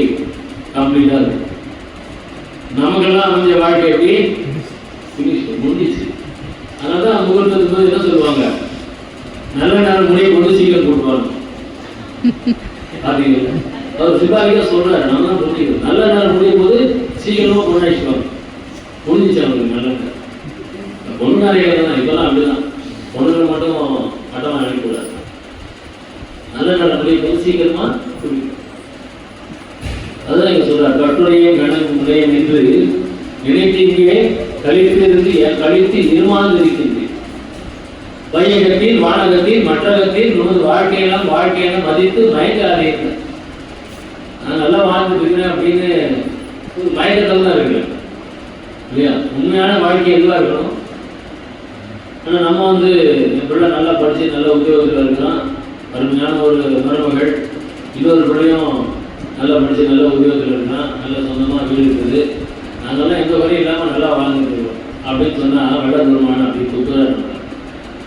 Speaker 1: கம்ப்ளீட்டாக இருக்கும். நமக்கெல்லாம் அமைஞ்ச வாழ்க்கை எப்படி முடிச்சு. அதனால தான் முகூர்த்தத்துக்கு போது என்ன சொல்லுவாங்க, நல்ல நேரம் முடிய கொண்டு சீக்கிரம் போட்டுவாங்க. பார்த்தீங்களா, அவர் சிபாரிக்கா சொல்றாரு, நம்ம தான் புரிஞ்சுக்கணும். நல்ல நேரம் முடியும் போது சீக்கிரமா கொண்டாடிச்சுவாங்க. புரிஞ்சிச்சு அவங்களுக்கு நல்ல நேரம். பொண்ணு நிறைய தான் இப்பெல்லாம் அப்படிதான். பொண்ணுகள் மட்டும் கட்டமாக அனுப்பக்கூடாது. நல்ல நேரம் முடியும் போது சீக்கிரமா புரியும். அதுதான் இங்க சொல்றாரு, கட்டுரையும் கணக்கு முறையும் என்று நினைத்தீங்கே கழித்து இருமாந்திருக்கின்றேன். வையகத்தில் வானகத்தில் மற்றகத்தில் நமது வாழ்க்கையெல்லாம் வாழ்க்கையென மதித்து மயங்காதீர்கள். நான் நல்லா வாழ்ந்துட்டு இருக்கிறேன் அப்படின்னு மயக்கத்தில் தான் இருக்கிறேன் இல்லையா? உண்மையான வாழ்க்கை எதுவாக இருக்கணும். ஆனால் நம்ம என் பிள்ளை நல்லா படித்து நல்ல உத்தியோகத்தில் இருக்கிறான், அருமையான ஒரு மருமகள், இன்னொரு பிள்ளையும் நல்லா படித்து நல்ல உத்தியோகத்தில் இருக்கிறான், நல்ல சொந்தமாக வீடு இருக்குது, நாங்கள்லாம் எந்த வரையும் இல்லாமல் நல்லா வாழ்ந்துட்டு இருக்கோம் அப்படின்னு சொன்னால் வெள்ளதுருமான அப்படி குத்துறாரு.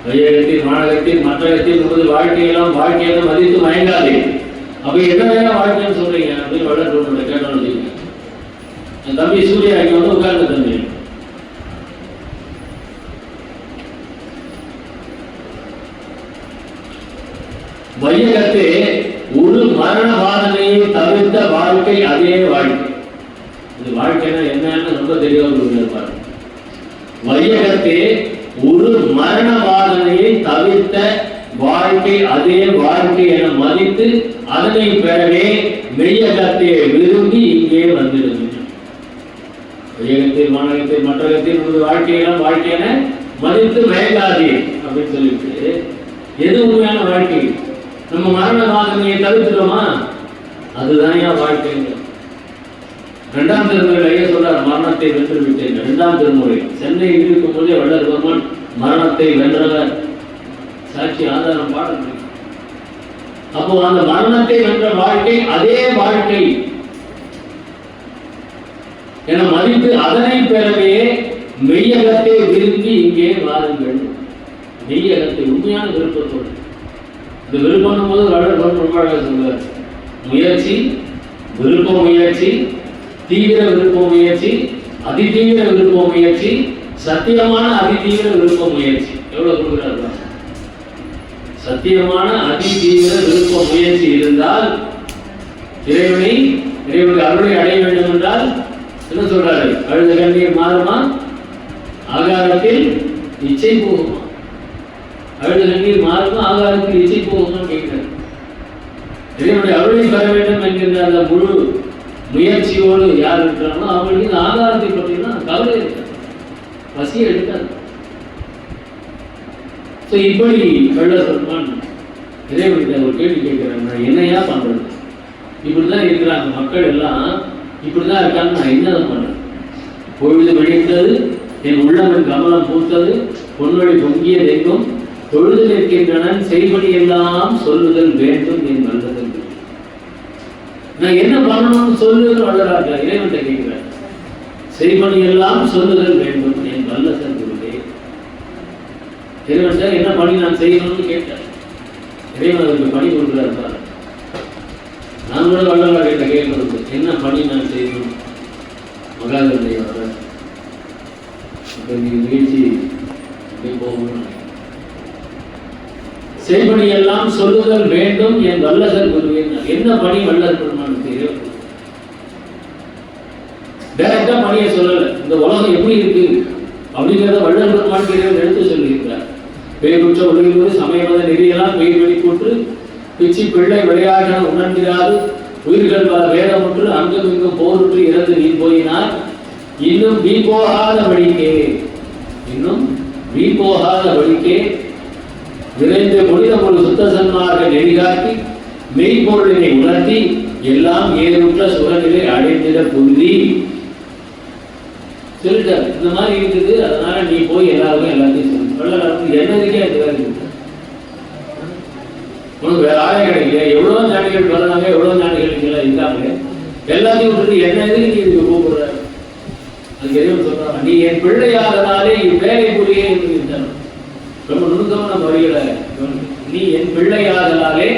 Speaker 1: வையகத்தில் மாநகத்தில் மற்றகத்தில் நமது வாழ்க்கையெல்லாம் வாழ்க்கையில மதித்து மயங்காதே. அப்ப என்ன வேணா வாழ்க்கைன்னு சொல்றீங்க அப்படின்னு வளர்ந்து கேட்டோம். என் தம்பி சூர்யா இங்க உட்கார்ந்து தம்பி, வையகத்தே ஒரு மரண வாதனையை தவிர்த்த வாழ்க்கை அதே வாழ்க்கை. இது வாழ்க்கைன்னா என்னன்னு ரொம்ப தெளிவாக இருப்பாரு. வையகத்தே ஒரு மரண வாதனையை தவிர்த்த வாழ்க்கை அதே வாழ்க்கை என மதித்து அதனை பெறவே மெய்யகத்தை விரும்பி இங்கே வந்துடுகின்றன. வையகத்தில் வானகத்தில் மற்றகத்தில் நமது வாழ்க்கையெல்லாம் வாழ்க்கை என மதித்து மயங்காதே அப்படின்னு சொல்லிட்டு, எது உண்மையான வாழ்க்கை? நம்ம மரண வாதனையை தவிர்த்துட்டோமா, அதுதான் ஏன் வாழ்க்கைங்க. 2ஆம் திருமுறையில் ஐயா சொல்றார், மரணத்தை வென்று விட்டேன். 2ஆம் திருமுறை சென்னையில் இருக்கும் போதே வள்ளல் பெருமான் மரணத்தை வென்றவர் சாட்சி ஆதாரம் பாடல். அப்போ அந்த மரணத்தை வென்ற வாழ்க்கை அதே வாழ்க்கை என மதித்து அதனை பெறவே மெய்யகத்தை விரும்பி இங்கே வாருங்கள். மெய்யகத்தை உண்மையான விருப்பத்தோடு. இந்த விருப்பம் போது வள்ளல் பெருமான் சொல்றார், முயற்சி, விருப்ப முயற்சி, தீவிர விருப்ப முயற்சி, அதிதீவிர விருப்ப முயற்சி, சத்தியமான அதிதீவிர விருப்ப முயற்சி. எவ்வளவு கொடுக்கிறார்கள்? சத்தியமான அதிதீவிர விருப்ப முயற்சி இருந்தால் இறைவனுடைய அருளை அடைய வேண்டும் என்றால் என்ன சொல்றாரு? அழுத கண்ணீர் மாறுமா, ஆகாரத்தில் இச்சை போகுமா? அழுத கண்ணீர் மாறுமா, ஆகாரத்தில் இச்சை போகுமா கேட்கிறார். இறைவனுடைய அருளை பெற வேண்டும் என்கின்ற அந்த முழு முயற்சியோடு யார் இருக்கிறாங்களோ அவங்களுக்கு இந்த ஆதாரத்தை பற்றினா கவலை இருக்காது, பசியை எடுக்காது. இப்படி வள்ளல் பெருமான் இறைவனுக்கு ஒரு கேள்வி கேட்கிறாங்க, என்னையா பண்றது? இப்படிதான் இருக்கிறாங்க மக்கள் எல்லாம், இப்படிதான் இருக்காங்க, நான் என்னதான் பண்றேன்? பொழுது விழித்தது என் உள்ளவன் கமலம் பூத்தது, பொன்வழி பொங்கிய தெய்வம் தொழுது நிற்கின்றனன், செய்படி எல்லாம் சொல்லுதல் வேண்டும் என் நல்லதல். நான் என்ன பண்ணணும்னு சொல்லுதல் வளராக இறைவன் கேட்கிறேன். செய்படி எல்லாம் சொல்லுதல் வேண்டும் என் நல்ல சங்குருவே. இறைவன் என்ன பணி நான் செய்யணும்னு கேட்டேன். இறைவன் அதற்கு பணி கொடுக்கிறார் பாரு. நான் கூட வள்ளலார் கிட்ட கேட்கறது, என்ன பணி நான் செய்யணும்? மகாதேவனை வர நிகழ்ச்சி போகணும். செய்படி எல்லாம் சொல்லுதல் வேண்டும் என் வல்லசர் குருவே. என்ன பணி வள்ளல் பெருமானுக்கு? டைரக்டா பணியை சொல்லல, இந்த உலகம் எப்படி இருக்கு அப்படிங்கிறத வள்ளல் பெருமானுக்கு எடுத்து சொல்லியிருக்கிறார். பேருற்ற உலகில் சமயமத நெறியெல்லாம் பெயர் வெளிக்கூற்று பிச்சி பிள்ளை விளையாட உணர்ந்திராது உயிர்கள் வேதமுற்று அங்கும் இங்கும் போருற்று இறந்து நீ போயினார், இன்னும் நீ போகாத வழிக்கே, இன்னும் நீ போகாத வழிக்கே விரைந்து புனித ஒரு சுத்த சன்மார்கள் நெறிகாட்டி மெய்ப்பொருளினை உணர்த்தி எல்லாம் ஏதுற்ற சுகநிலை அடைந்திட புரிதி சொல்லிட்டார். இந்த மாதிரி இருக்குது, அதனால நீ போய் எல்லாருக்கும் எல்லாத்தையும் சொல்லு. என்னதுக்கே அது வேலை இருக்கு, உனக்கு வேற ஆய கிடைக்கல. எவ்வளவு ஞானிகள் வர்றாங்க, எவ்வளவு ஞானிகள் இருக்காங்க, எல்லாத்தையும் விட்டுட்டு என்ன எதுக்கு நீ இதுக்கு கூப்பிடுற? அதுக்கு எதுவும் சொல்றாங்க, நீ என் பிள்ளையாதனாலே இவ்வேலை புரிய என்று ரொம்ப நுணுக்கமா நம்ம வரிகளை, நீ என் பிள்ளையாதனாலே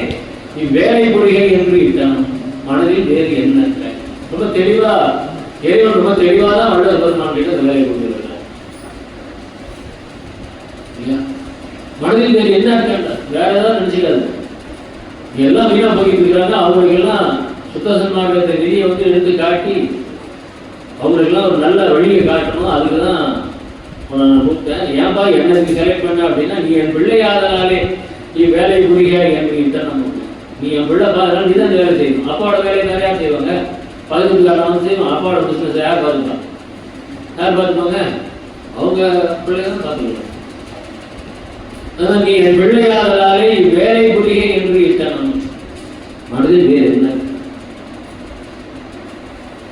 Speaker 1: இவ்வேலை புரிகை என்று இட்டனம் மனதில் வேறு என்ன இல்லை. ரொம்ப தெளிவா இறைவன் ரொம்ப தெளிவாக தான் வள்ளுவர் பெருமான் கிட்ட அந்த வேலை கொண்டிருக்கிறார். மனதில் வேறு என்ன இருக்க வேற ஏதாவது நினைச்சுக்காது. எல்லாம் வீணா போய்கிட்டு இருக்கிறாங்க. அவங்களுக்கெல்லாம் சுத்த சன்மார்க்கத்தை நிதியை வந்து எடுத்து காட்டி அவங்களுக்கெல்லாம் ஒரு நல்ல வழியை காட்டணும். அதுக்கு தான் நான் கூப்பிட்டேன். ஏன்பா என்னதுக்கு செலக்ட் பண்ண அப்படின்னா, நீ என் பிள்ளையாதனாலே நீ வேலை புரிக என்று இட்டனம். நீ என் பிள்ளை பார்க்கலாம், நீ தான் வேலை செய்யணும். அப்பாவோட வேலையை நிறையா செய்வாங்க. 15 செய்வோம். அப்பாவோட பிஸ்னஸ் யார் பார்த்துப்பாங்க? யார் பார்த்துப்பாங்க? அவங்க பிள்ளை தான் பார்த்துக்கலாம். அதான் நீ என் பிள்ளையாதனாலே வேலை புரிகை என்று இட்டனம் மனதில் வேறு என்ன?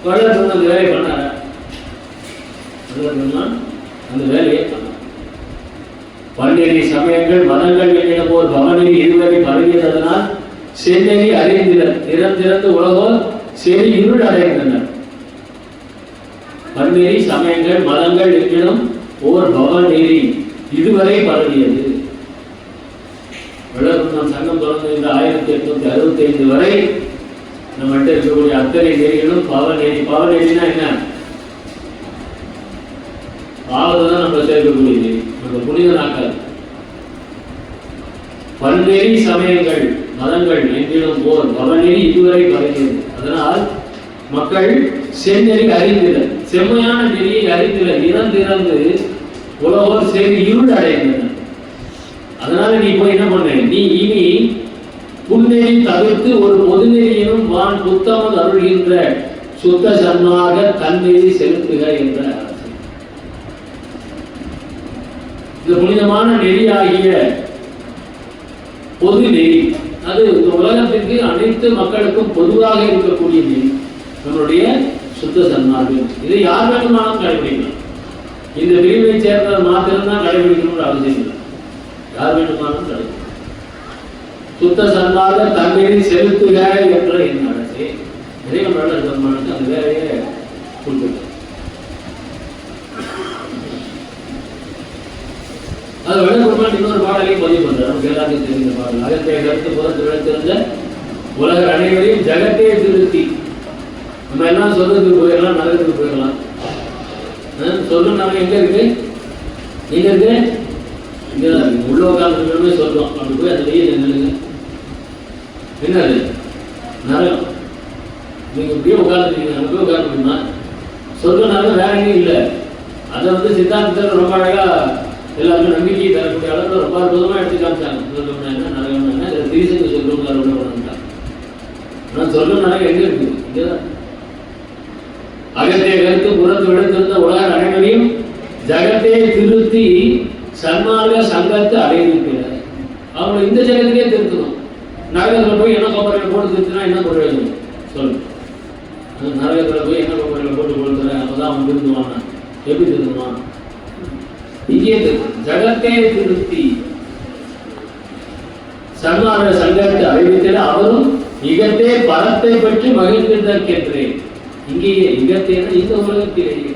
Speaker 1: வள்ளுவர் அந்த வேலையை பண்ணார அந்த வேலையை பண்ண பல்நெறி சமயங்கள் மதங்கள் என்கிற போர் பவனி இருவரை பரவியதனால் செந்நெறி அறிந்தினர் திறந்து உலகோர் செறி இருள் அடைந்தனர். பல்நெறி சமயங்கள் மதங்கள் என்கினும் ஓர் பவநெறி இதுவரை பரவியது. வள்ளுவர் சங்கம் தொடர்ந்து இந்த 1865 வரை நம்மகிட்ட இருக்கக்கூடிய அத்தனை நெறிகளும் பாவநெறி. பாவநெறினா என்ன? பாவத்தை தான் நம்ம சேர்க்கக்கூடியது, நம்ம புனித நாட்கள். பல்நெறி சமயங்கள் மதங்கள் எங்கிலும் போர் பவநெறி இதுவரை பரவியது. அதனால் மக்கள் செந்நெறி அறிந்தினர், செம்மையான நெறியை அறிந்தினர், திறந்து உலகோர் சேர்ந்து இருள் அடைந்தனர். அதனால நீ போய் என்ன பண்ண, நீ இனி புன்னெறி தவிர்த்து ஒரு பொதுநெறியினும் வான் புத்தகம் அருள்கின்ற சுத்த சன்மாக தன்னெறி செலுத்துக என்ற அரசு. இந்த புனிதமான நெறியாகிய பொது நெறி அது இந்த உலகத்திற்கு அனைத்து மக்களுக்கும் பொதுவாக இருக்கக்கூடிய நெறி நம்மளுடைய சுத்த சன்மார்க்கம். இதை யார் வேணுமானாலும் கடைபிடிக்கலாம். இந்த பிரிவை சேர்ந்தவர் மாத்திரம்தான் கடைபிடிக்கணும்னு அவசியம் இல்லை. யார் வேண்டுமானாலும் கடைபிடிக்கலாம். சுத்த சன்மாக தன்னெறி செலுத்துக என்ற என் அரசே இறைவன் வள்ளுவர் பெருமானுக்கு அந்த வேலையை கொடுத்துருக்க. அது வள்ளுவர் பெருமான் இன்னொரு பாடலையும் பதிவு பண்றார். நமக்கு எல்லாருக்கும் தெரிந்த பாடல். அகத்தை கருத்து புறத்து விளைத்திருந்த உலக அனைவரையும் ஜகத்தையே திருத்தி. நம்ம எல்லாம் சொர்க்கத்துக்கு போயிடலாம், நரகத்துக்கு போயிடலாம். சொல்லும் நாம எங்க இருக்கு? எங்க இருக்கு? இங்கதான் இருக்கு. உள்ள உட்கார்ந்து சொல்றோம். அப்படி போய் அந்த வெயில் நில்லுங்க. என்னது? நரகம். நீங்க இப்படியே உட்கார்ந்துருக்கீங்க, அங்க போய் உட்கார்ந்துருக்கீங்கன்னா சொல்றனால வேற எங்கேயும் இல்லை. அதை வந்து சித்தாந்தத்தில் ரொம்ப அழகா எல்லாருக்கும் நம்பிக்கையை தரக்கூடிய அளவுக்கு ரொம்ப அற்புதமா எடுத்து காமிச்சாங்க. சொல்றோம்னா என்ன, நரகம்னா என்ன, இதில் தீசங்க சொல்றோம் பண்ணாங்க. ஆனால் சொல்ற நரகம் எங்க இருக்கு? இங்கதான். அகத்தை கருத்து புறத்து விடுத்திருந்த உலக அனைவரையும் ஜகத்தையே திருத்தி சன்மார்க்க சங்கத்தை அடைவிக்கிறார். அவங்க இந்த ஜகத்துக்கே திருத்தணும். நரகத்தில் போய் என்ன கோப்பரையில் போட்டு திருத்தினா என்ன பிரயோஜனம் சொல்லு? நரகத்தில் போய் என்ன கோப்பரையில் போட்டு கொடுத்துறேன் அப்பதான் அவன் திருந்துவான். எப்படி திருந்துவான்? இங்கே ஜகத்தே திருத்தி சன்மார்க்க சங்கத்தை அறிவித்தல அவரும் இகத்தே பரத்தை பற்றி மகிழ்ந்திருக்கின்றேன். இங்கேயே இகத்தேன இந்த உலகத்திலேயே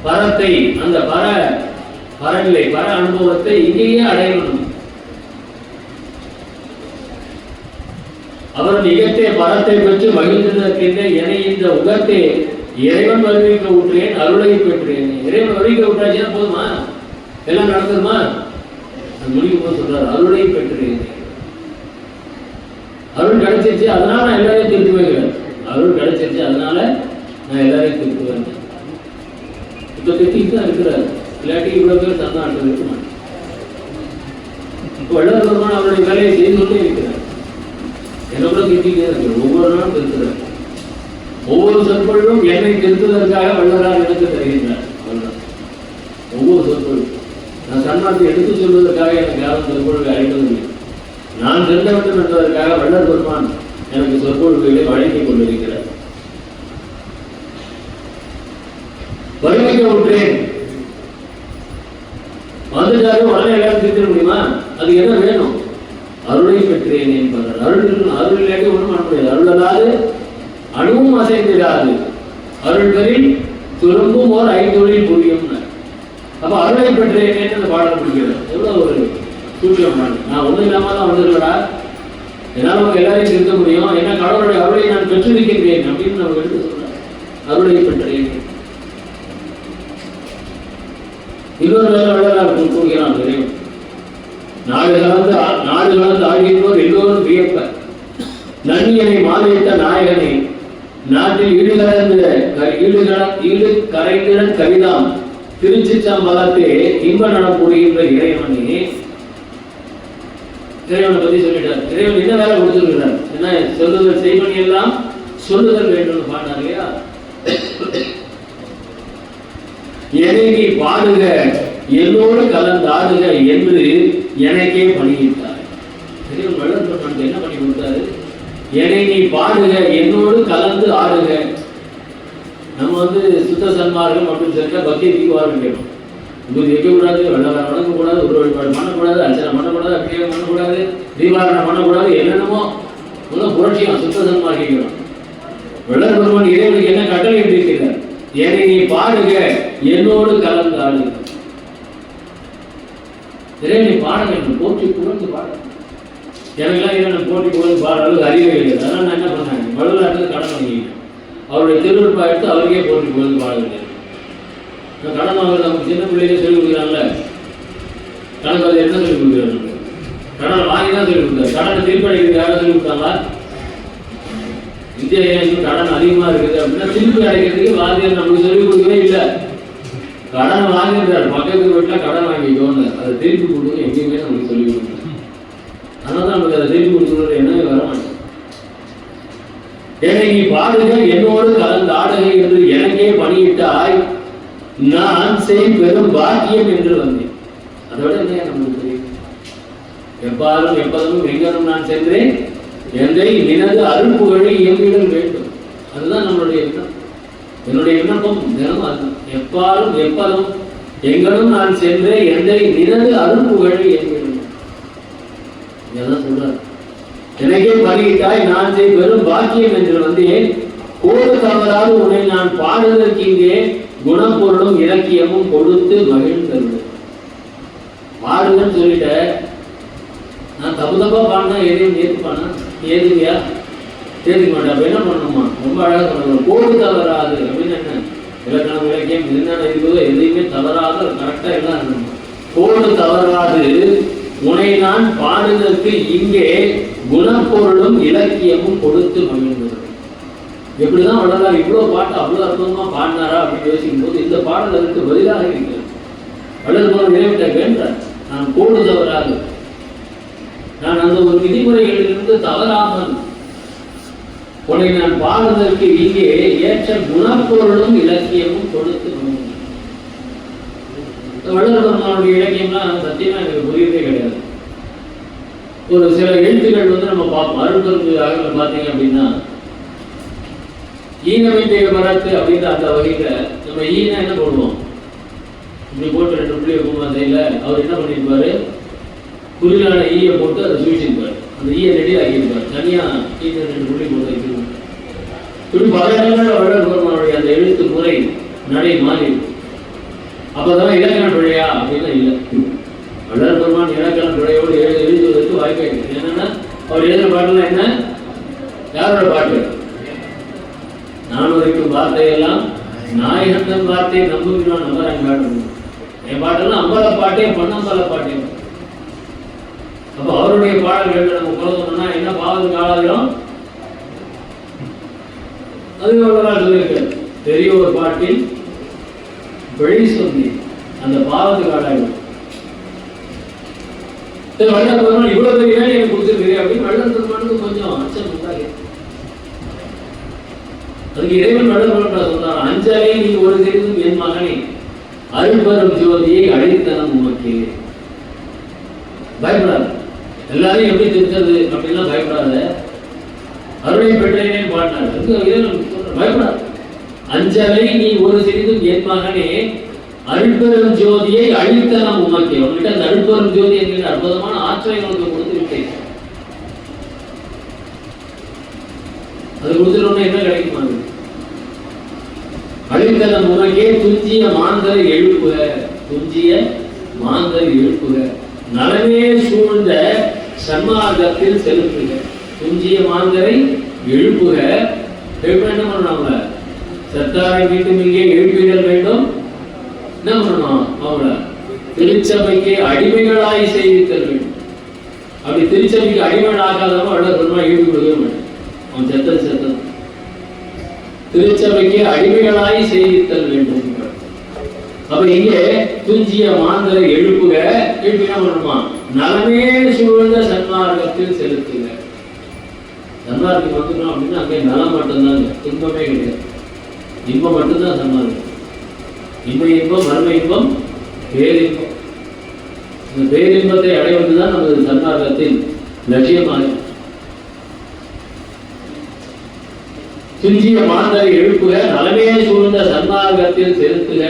Speaker 1: பரத்தை அந்த பரநிலை பர அனுபவத்தை இங்கேயே அடையணும். அவர் இகத்தே பரத்தை பற்றி மகிழ்ந்திருக்கின்ற என இந்த உகத்தே இறைவன் வருவிக்க விட்டுறேன், அருளை பெற்றேன். இறைவன் வருவிக்க விட்டாச்சுன்னா போதுமா? எல்லாம் நடந்துருமா? முடிக்கும் போது சொல்றாரு அருளை பெற்றேன். அருள் கிடைச்சிருச்சு, அதனால நான் எல்லாரையும் திருத்தி வைக்கிறேன். அருள் கிடைச்சிருச்சு, அதனால நான் எல்லாரையும் திருத்துவேன். இப்ப திருத்திட்டு தான் இருக்கிறாரு. இல்லாட்டி இவ்வளவு பேர் தந்தாட்டம் இருக்க மாட்டேன். இப்போ வள்ளுவர் பெருமான் அவருடைய வேலையை செய்து கொண்டே இருக்கிறார். என்ன கூட திருத்திட்டே இருக்கிறார். ஒவ்வொரு நாளும் திருத்துறார். ஒவ்வொரு சொற்பொழிவும் என்னை திருத்துவதற்காக வள்ளுவரால் எனக்கு தருகின்றார். ஒவ்வொரு சொற்பொழிவும் நான் சன்மார்க்கத்தை எடுத்து சொல்வதற்காக எனக்கு யாரும் சொற்பொழிவை அழைப்பதில்லை. நான் செல்ல வேண்டும் என்பதற்காக வள்ளுவர் பெருமான் எனக்கு சொற்பொழிவுகளை வழங்கிக் கொண்டிருக்கிறார். வருவிக்க விட்டேன் வந்துட்டாரு, உடனே எல்லாரும் திருத்த முடியுமா? அது என்ன வேணும்? அருளை பெற்றேன் என்பார். அருள் இருக்கணும். அருள் இல்லாட்டி ஒன்றும் பண்ண முடியாது. அருளலாது அணுவும் அசைந்திடாது, அருள்களில் திரும்பும் ஓர் ஐந்தொழில் புரியும். அப்ப அருளை பெற்றேன் அந்த பாடல் பிடிக்கிறது. எவ்வளவு ஒரு சூட்சம். நான் ஒன்றும் இல்லாம தான் வந்துருக்கடா, என்னால் அவங்க எல்லாரையும் திருத்த முடியும், ஏன்னா கடவுளுடைய அருளை நான் பெற்றிருக்கின்றேன் அப்படின்னு நம்ம எடுத்து சொல்றாங்க. அருளை பெற்றேன். இன்னொரு வள்ளலார் கூறுகிறான், நாடு கலந்து ஆகியோர் எல்லோரும் வியப்ப நன்னியனை மாலையிட்ட நாயகனை நாட்டில் ஈடு கரைந்திட கவிதாம் திருச்சிற்றம்பலத்தே இன்ப நடப்புரிகின்ற இறைவனை பத்தி சொல்லிட்டார். இறைவன் என்ன வேலை கொடுத்துருக்கிறார்? என்ன சொல்லுதல் செய்வன் எல்லாம் சொல்லுதல் வேண்டும் பாடினார் இல்லையா? என்னை நீ பாடுக என்னோடு கலந்தாடுக என்று எனக்கே பணியிட்டார். இறைவன் வள்ளல் பெருமானுக்கு என்ன பண்ணி கொடுத்தாரு? என்னை நீ பாடுக என்னோடு கலந்து ஆடுக. நம்ம சுத்த சன்மார்க்கம் அப்படின்னு சொல்லிட்டு பக்திக்கு வாரம் உங்களுக்கு வைக்கக்கூடாது, வெள்ளக்காரம் வணங்கக்கூடாது, ஒரு வழிபாடு பண்ணக்கூடாது, அர்ச்சனை பண்ணக்கூடாது, அபிஷேகம் பண்ணக்கூடாது, தீபாரணம் பண்ணக்கூடாது, என்னென்னமோ புரட்சியம் சுத்த சன்மார்க்கிக்கிறோம். வள்ளல் பெருமான் இறைவனுக்கு என்ன கட்டளை இருக்கிறார்? என்னை நீ பாடுக என்னோடு கலந்து ஆடுக. இறைவனை பாட வேண்டும், போற்றி புகழ்ந்து பாட. எனக்கெல்லாம் இறைவனை போற்றி புகழ்ந்து பாட அளவுக்கு அறிவே இல்லை. அதனால் நான் என்ன பண்ணேன், வள்ளலாருக்கு கடன் வாங்கிக்கிட்டேன். அவருடைய திருவிழா எடுத்து அவருக்கே போற்றி புகழ்ந்து பாட வேண்டியது. கடன் வாங்குறது நமக்கு சின்ன பிள்ளைங்க சொல்லிக் கொடுக்குறாங்கல்ல, கணக்கு அதை என்ன சொல்லிக் கொடுக்குறாங்க? கடன் வாங்கி தான் சொல்லிக் கொடுக்குறாரு. கடனை திருப்பி அடைக்கிறது யாரும் சொல்லிக் கொடுத்தாங்களா? இந்தியா கடன் அதிகமாக இருக்குது அப்படின்னா திருப்பி அடைக்கிறதுக்கு வாத்தியார் நமக்கு சொல்லிக் கொடுக்கவே இல்லை. கடன் வாங்கிடுறாரு, பக்கத்து வீட்டில் கடன் வாங்கிக்கோன்னு, அதை திருப்பி கொடுக்கணும் எங்கேயுமே நமக்கு சொல்லிக் கொடுக்கணும். அதனால தான் நமக்கு அதை திருப்பி கொடுக்கணுன்ற எண்ணமே வர மாட்டேன். என்னை நீ பாடுக என்னோடு கலந்து ஆடுக என்று எனக்கே பணியிட்டாய், நான் செய் பெரும் பாக்கியம் என்று வந்தேன். அதோட என்ன நமக்கு தெரியும்? எப்பாலும் எப்பதும் எங்கனும் நான் சென்றேன் என்றை நினது அருள்புகழை இயம்பிடல் வேண்டும். அதுதான் நம்மளுடைய எண்ணம். என்னுடைய விண்ணப்பம் தினம் அதுதான். எப்பாலும் எப்பதும் எங்கனும் நான் சென்றேன் என்றை நினது அருள்புகழை இயம்பிடல். இதான் சொல்றார். எனக்கே பணியிட்டாய் நான் செய் பெரும் பாக்கியம் என்று வந்தேன், கோடு தவறாது உன்னை நான் பாடுவதற்கு இங்கே குணப்பொருளும் இலக்கியமும் கொடுத்து மகிழ்ந்தது. பாடுங்கன்னு சொல்லிட்ட, நான் தப்பு தப்பா பாடினா எதையும் ஏற்றுப்பானா? ஏதுங்கயா ஏற்றுக்க மாட்டேன். அப்ப என்ன பண்ணணுமா? ரொம்ப அழகாக சொல்லணும். கோடு தவறாது அப்படின்னு என்ன? இலக்கணம் இலக்கியம் என்னென்ன இருக்குதோ எதையுமே தவறாத கரெக்டாக எல்லாம் இருக்கணும். கோடு தவறாது உன்னை நான் பாடுவதற்கு இங்கே குணப்பொருளும் இலக்கியமும் கொடுத்து மகிழ்ந்தது. எப்படிதான் வள்ளலார் இவ்வளோ பாட்டு அவ்வளோ அற்புதமா பாடினாரா அப்படின்னு யோசிக்கும் போது இந்த பாடல் அதற்கு பதிலாக இருக்கிறது. வள்ளல் போன நிறைவேற்ற வேண்டாம். நான் கோடு தவறாது, நான் அந்த ஒரு விதிமுறைகளிலிருந்து தவறாமல் உன்னை நான் பாடுவதற்கு இங்கே ஏற்ற குணப்பொருளும் இலக்கியமும் கொடுத்து மகிழ்ந்தது. வள்ளல் பெருமானுடைய இலக்கியம்லாம் சத்தியமா எனக்கு புரியவே கிடையாது. ஒரு சில எழுத்துக்கள் நம்ம பார்ப்போம். அருள்பெருஞ்சாக பார்த்தீங்க அப்படின்னா ஈனமைந்தேக மரத்து அப்படின்ற அந்த வகையில நம்ம ஈனா என்ன போடுவோம்? இப்படி போட்டு 2 புள்ளி வைக்கும். அதையில அவர் என்ன பண்ணியிருப்பாரு? குறிலான ஈயை போட்டு அதை சுழிச்சிருப்பாரு. அந்த ஈயை ரெடி ஆகியிருப்பார். தனியா ஈன 2 புள்ளி போட்டு வைக்கணும். இப்படி பல இடங்களில் வள்ளல் பெருமானுடைய அந்த எழுத்து முறை நடை மாறி இருக்கும். அப்பதான் இலக்கண பிழையா அப்படின்னா இல்லை. வள்ளல் பெருமான் இலக்கண பிழையோடு எழுதுவதற்கு வாய்ப்பே இல்லை. என்னன்னா அவர் எழுதுற பாட்டுலாம் என்ன? யாரோட பாட்டு? நான் வரைக்கும் வார்த்தையெல்லாம் நாயகன் வார்த்தையை நம்புகிறான் நம்புறாங்க பாட்டு. என் பாட்டெல்லாம் அம்பல பாட்டே பொன்னம்பல பாட்டே. அப்ப அவருடைய பாடல்கள் நம்ம குலசோம்னா என்ன பாவத்துக்கு ஆளாகிறோம்? அது வள்ளலார் சொல்லியிருக்காரு. பெரிய ஒரு பாட்டில் வழி சொல்லி அந்த பாவத்துக்கு ஆளாகிறோம். வள்ளல் பெருமான் இவ்வளவு பெரிய வேலை எனக்கு கொடுத்துருக்கு அப்படின்னு வள்ளல் பெருமானுக்கு கொஞ்சம் அச்சம் உண்டாகி அதுக்கு இறைவன் வள்ளல் பெருமான் சொன்னார், அஞ்சலை நீ ஒரு தெரிந்தும் என் மகனை அருள்பெரும் ஜோதியை அழைத்தனம் உமக்கே. பயப்படாது. எல்லாரையும் எப்படி திருத்தது அப்படின்லாம் பயப்படாத. அருளை பெற்றேனே பாடினார். பயப்படாது. அஞ்சலை நீ ஒரு தெரிந்தும் என் மகனே அருள்பெரும் ஜோதியை அழித்தனம் உமக்கே. உங்ககிட்ட அந்த அருள்பெரும் ஜோதி என்கிற அற்புதமான ஆற்றலை உனக்கு கொடுத்து விட்டேன். அது கொடுத்துட்டோம்னா என்ன கிடைக்குமா? அழித்தனம் உமக்கே துஞ்சிய மாந்தர் எழுப்புக. துஞ்சிய மாந்தர் எழுப்புக. நலமே சூழ்ந்த சன்மார்க்கத்தில் செலுத்துக. துஞ்சிய மாந்தரை எழுப்புக. எழுப்ப என்ன பண்ணணும்? செத்தாரை மீண்டும் இங்கே எழுப்பிடல் வேண்டும். என்ன பண்ணணும்? அவங்கள திருச்சபைக்கு அடிமைகளாய் செய்தித்தல் வேண்டும். அப்படி திருச்சபைக்கு அடிமைகள் ஆகாதவங்க வள்ளல் பெருமான் எழுப்பி கொடுக்கவே மாட்டேன். அவன் செத்தது திருச்சபைக்கு அடிமைகளாய் செய்தித்தல் வேண்டும். அப்ப இங்கே துஞ்சிய மாந்தரை எழுப்புக. எழுப்பினா பண்ணுமா? நலமே சூழ்ந்த சன்மார்க்கத்தில் செலுத்துக. சன்மார்க்கம் வந்துட்டோம் அப்படின்னா அங்கே நலம் மட்டும்தாங்க, துன்பமே கிடையாது. இன்பம் மட்டும்தான் சன்மார்க்கம். இன்பம் மர்ம இன்பம் பேரின்பம். இந்த பேரின்பத்தை அடைவதுதான் நமது சன்மார்க்கத்தின் லட்சியமாக. துஞ்சிய மாந்தரை எழுப்புக, நலமே சூழ்ந்த சன்மார்க்கத்தில் செலுத்துக,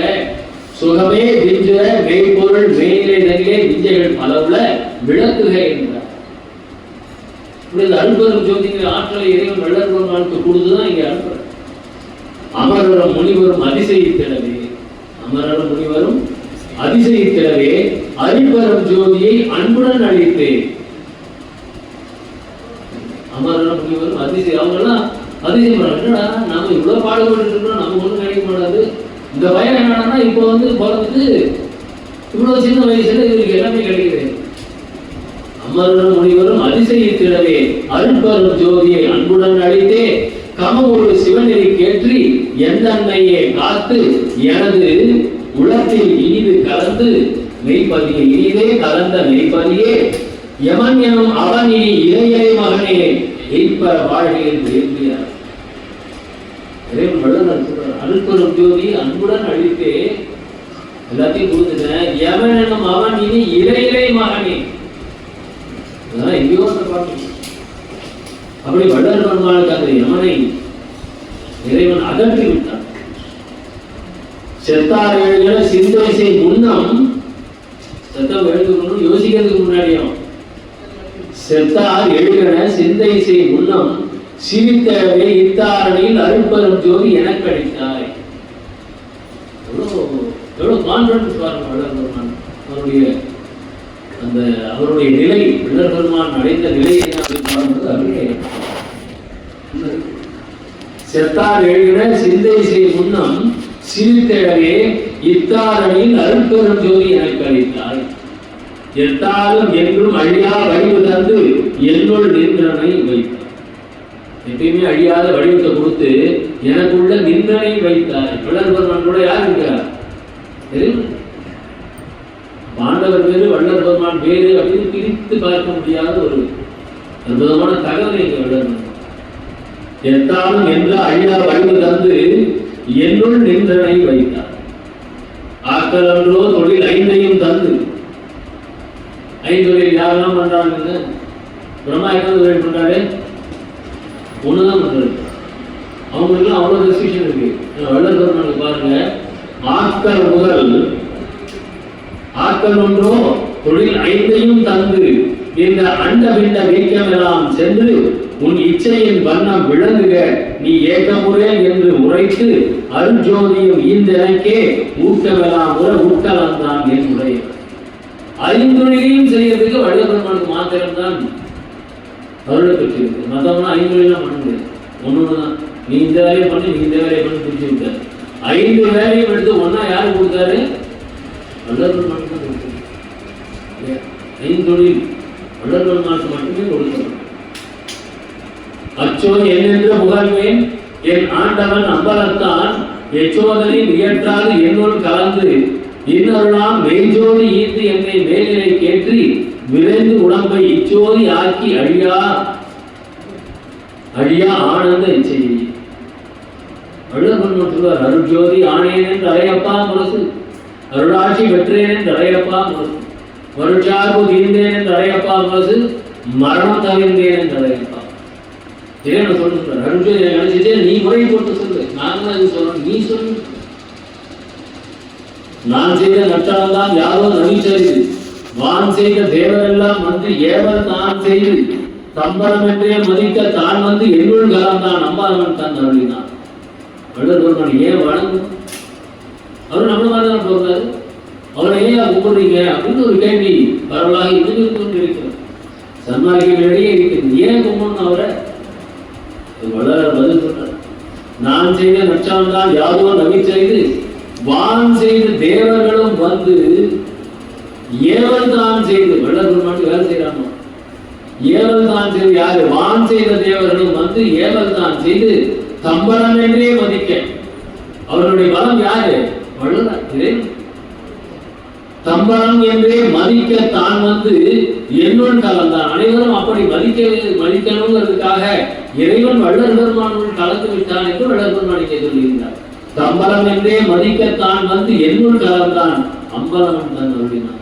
Speaker 1: சுகமே விஞ்சுக, மெய்ப்பொருள் மேலே தனிலே விஞ்சைகள் பலவுல விளக்குக என்றார். இப்படி அருள்பெரும் ஜோதிங்கிற ஆற்றலை இறைவன் வள்ளல் பெருமானுக்கு கொடுத்துதான் இங்க அனுப்புற. அமரரும் முனிவரும் அதிசயித்திடவே, அமரரும் முனிவரும் அதிசயித்திடவே அருள்பெரும் ஜோதியை அன்புடன் அளித்தேன். அமரரும் முனிவரும் அவங்க எல்லாம் அதிசயம் என்னடா நாம இவ்வளவு பாடுபட்டு இருக்கோம், நம்ம ஒண்ணும் கிடைக்க மாட்டாது. இந்த பையன் என்னன்னா இப்போ பிறந்துட்டு இவ்வளவு சின்ன வயசுல இவருக்கு எல்லாமே கிடைக்குது. அமரரும் முனிவரும் அதிசயித்திடவே அருள்பெரும் ஜோதியை அன்புடன் அளித்தே கம ஒரு சிவநெறி கேற்றி எந்த அன்னையே காத்து எனது உலகத்தில் இனிது கலந்து மெய்ப்பதிய இனிதே கலந்த மெய்ப்பதியே எவன் எனும் அவன் இனி இளையலை மகனே எய்ப்ப வாழ்கையில் வேண்டியார். அருள்பெரும் ஜோதி அன்புடன் அளித்தே எல்லாத்தையும் கொடுத்துட்டேன். எவன் எனும் அவன் இனி இளையலை மகனே. அதெல்லாம் எங்கேயோ அந்த பாட்டு. அப்படி வள்ளல் பெருமானுக்கு அந்த யமனை இறைவன் அகற்றி விட்டான். செத்தார் எழுகிற சிந்தனை முன்னம், செத்தம் எழுதுக்கணும் யோசிக்கிறதுக்கு முன்னாடியும் செத்தார் எழுகிற சிந்தை செய் முன்னம் சிரித்தவே இத்தாரணியில் அருள்பெரும் ஜோதி எனக்கு அளித்தாய். எவ்வளவு கான்பிடன்ஸ் பாருங்க வள்ளல் பெருமான். அவருடைய நிலை, வள்ளல் பெருமான் அடைந்த நிலை என்ன அப்படின்னு பார்க்கும்போது செத்தார் எழுகிற சிந்தை செய் முன்னம் சிரித்தவே இத்தாரணியில் அருள்பெரும் ஜோதி எனக்கு அளித்தாய். எத்தாலும் என்றும் அழியா வடிவு தந்து என்னுள் நின்றனை வைத்தார். எப்பயுமே அழியாத வடிவத்தை கொடுத்து எனக்குள்ள நின்றனை வைத்தார். வள்ளல் பெருமான் கூட யார் இருக்கிறார்? பாண்டவர் பேரு வள்ளல் பெருமான் பேரு அப்படின்னு பிரித்து பார்க்க முடியாத ஒரு அற்புதமான தகவலை வள்ளல் பெருமான். எத்தாலும் என்ற அழியா வடிவு தந்து என்னுள் நின்றனை வைத்தார். ஆக்கலன்றோ தொழில் ஐந்தையும் தந்து, ஐந்தொழில் யாரெல்லாம் பண்றாங்க? பிரம்மா என்ன தொழில் பண்றாரு? ஒண்ணுதான் பண்றாரு. அவங்களுக்கு அவ்வளவு ரெஸ்ட்ரிக்ஷன் இருக்கு. வள்ளல் பெருமானுக்கு பாருங்க, ஆக்கல் முதல் ஆக்கல் ஒன்றோ தொழில் ஐந்தையும் தந்து இந்த அண்ட பிண்ட வீக்கம் எல்லாம் சென்று உன் இச்சையின் வண்ணம் விளங்குக நீ ஏக்கமுறை என்று உரைத்து அருஞ்சோதியும் இந்தனக்கே ஊட்டமெல்லாம் உற ஊட்டலாம் என் உரையவர். ஐந்தொழிலையும் செய்யறதுக்கு வள்ளல் பெருமானுக்கு மாத்திரம்தான் அருளை பெற்றிருக்கு. மற்றவங்க ஐந்தொழிலாம் பண்ண முடியாது. ஒன்னொன்னுதான், நீ இந்த வேலையை பண்ணி நீ இந்த வேலையை பண்ணி பிடிச்சி விட்டாரு. 5 வேலையும் எடுத்து ஒன்னா யாரு கொடுத்தாரு? வள்ளல் பெருமானுக்கு தான் கொடுத்தாரு. ஐந்தொழில் வள்ளல் பெருமானுக்கு மட்டுமே கொடுத்தாரு. அச்சோ என்னென்ற புகழ்வேன் என் ஆண்டவன் அம்பலத்தான் எச்சோதனை இயற்றாது என்னுள் கலந்து இன்னொருநாள் மெய்ஜோதி ஈர்த்து என்னை மேலிலை கேற்றி விரைந்து உடம்பை இச்சோதி ஆக்கி அழியா ஆனந்த இச்சையை. வள்ளல் பெருமான் சொல்வார், அருள்ஜோதி ஆனேன் என்று அறையப்பா முரசு, அருளாட்சி பெற்றேன் என்று அறையப்பா முரசு, மருட்சார்பு தீர்ந்தேன் என்று அறையப்பா முரசு, மரணம் தவிர்ந்தேன் என்று அறையப்பா. இறைவன் சொல்லுறார், அருள்ஜோதி நினைச்சிட்டே நீ முறை போட்டு சொல்லு, நான் தான் இது சொல்லணும், நீ சொல்லு. நான் செய்த நற்றால் தான் யாரோ நவிச்சரிது, வான் செய்த தேவரெல்லாம் வந்து ஏவல் தான் செய்து தம்பரம் என்றே மதிக்க தான் வந்து என்னுள் கலந்தான் நம்பாதவன் தான் அருளினான். வள்ளல் பெருமான் ஏன் வழங்கும்? அவர் நம்மள மாதிரி தான் போறாரு. அவரை ஏன் கும்பிடுறீங்க அப்படின்னு ஒரு கேள்வி பரவலாக இருந்து கொண்டு இருக்கிறார். சன்மார்க்கிகளிடையே இருக்குது. ஏன் கும்பிடணும் அவரை? வள்ளலார் பதில் சொல்றார். நான் செய்த நற்சான்தான் யாதோ நபி செய்து வான் செய்து தேவர்களும் வந்து ஏவல் தான் செய்து. வள்ளலார் மட்டும் வேலை செய்யறாங்க. ஏவல் தான் செய்து யாரு? வான் செய்த தேவர்களும் வந்து ஏவல் தான் செய்து தம்பரம் என்றே மதிக்க. அவருடைய பலம் யாரு? வள்ளலார். தம்பரம் என்றே மதிக்க தான் வந்து என்னுள் கலந்தான். அனைவரும் அப்படி மதிக்கணுங்கிறதுக்காக இறைவன் வள்ளல் பெருமானுள் கலந்து விட்டான் என்று வள்ளல் பெருமான் சொல்லியிருந்தார். தம்பரம் என்றே மதிக்கத்தான் வந்து என்னுள் கலந்தான் அம்பலம் தான் அப்படின்னா.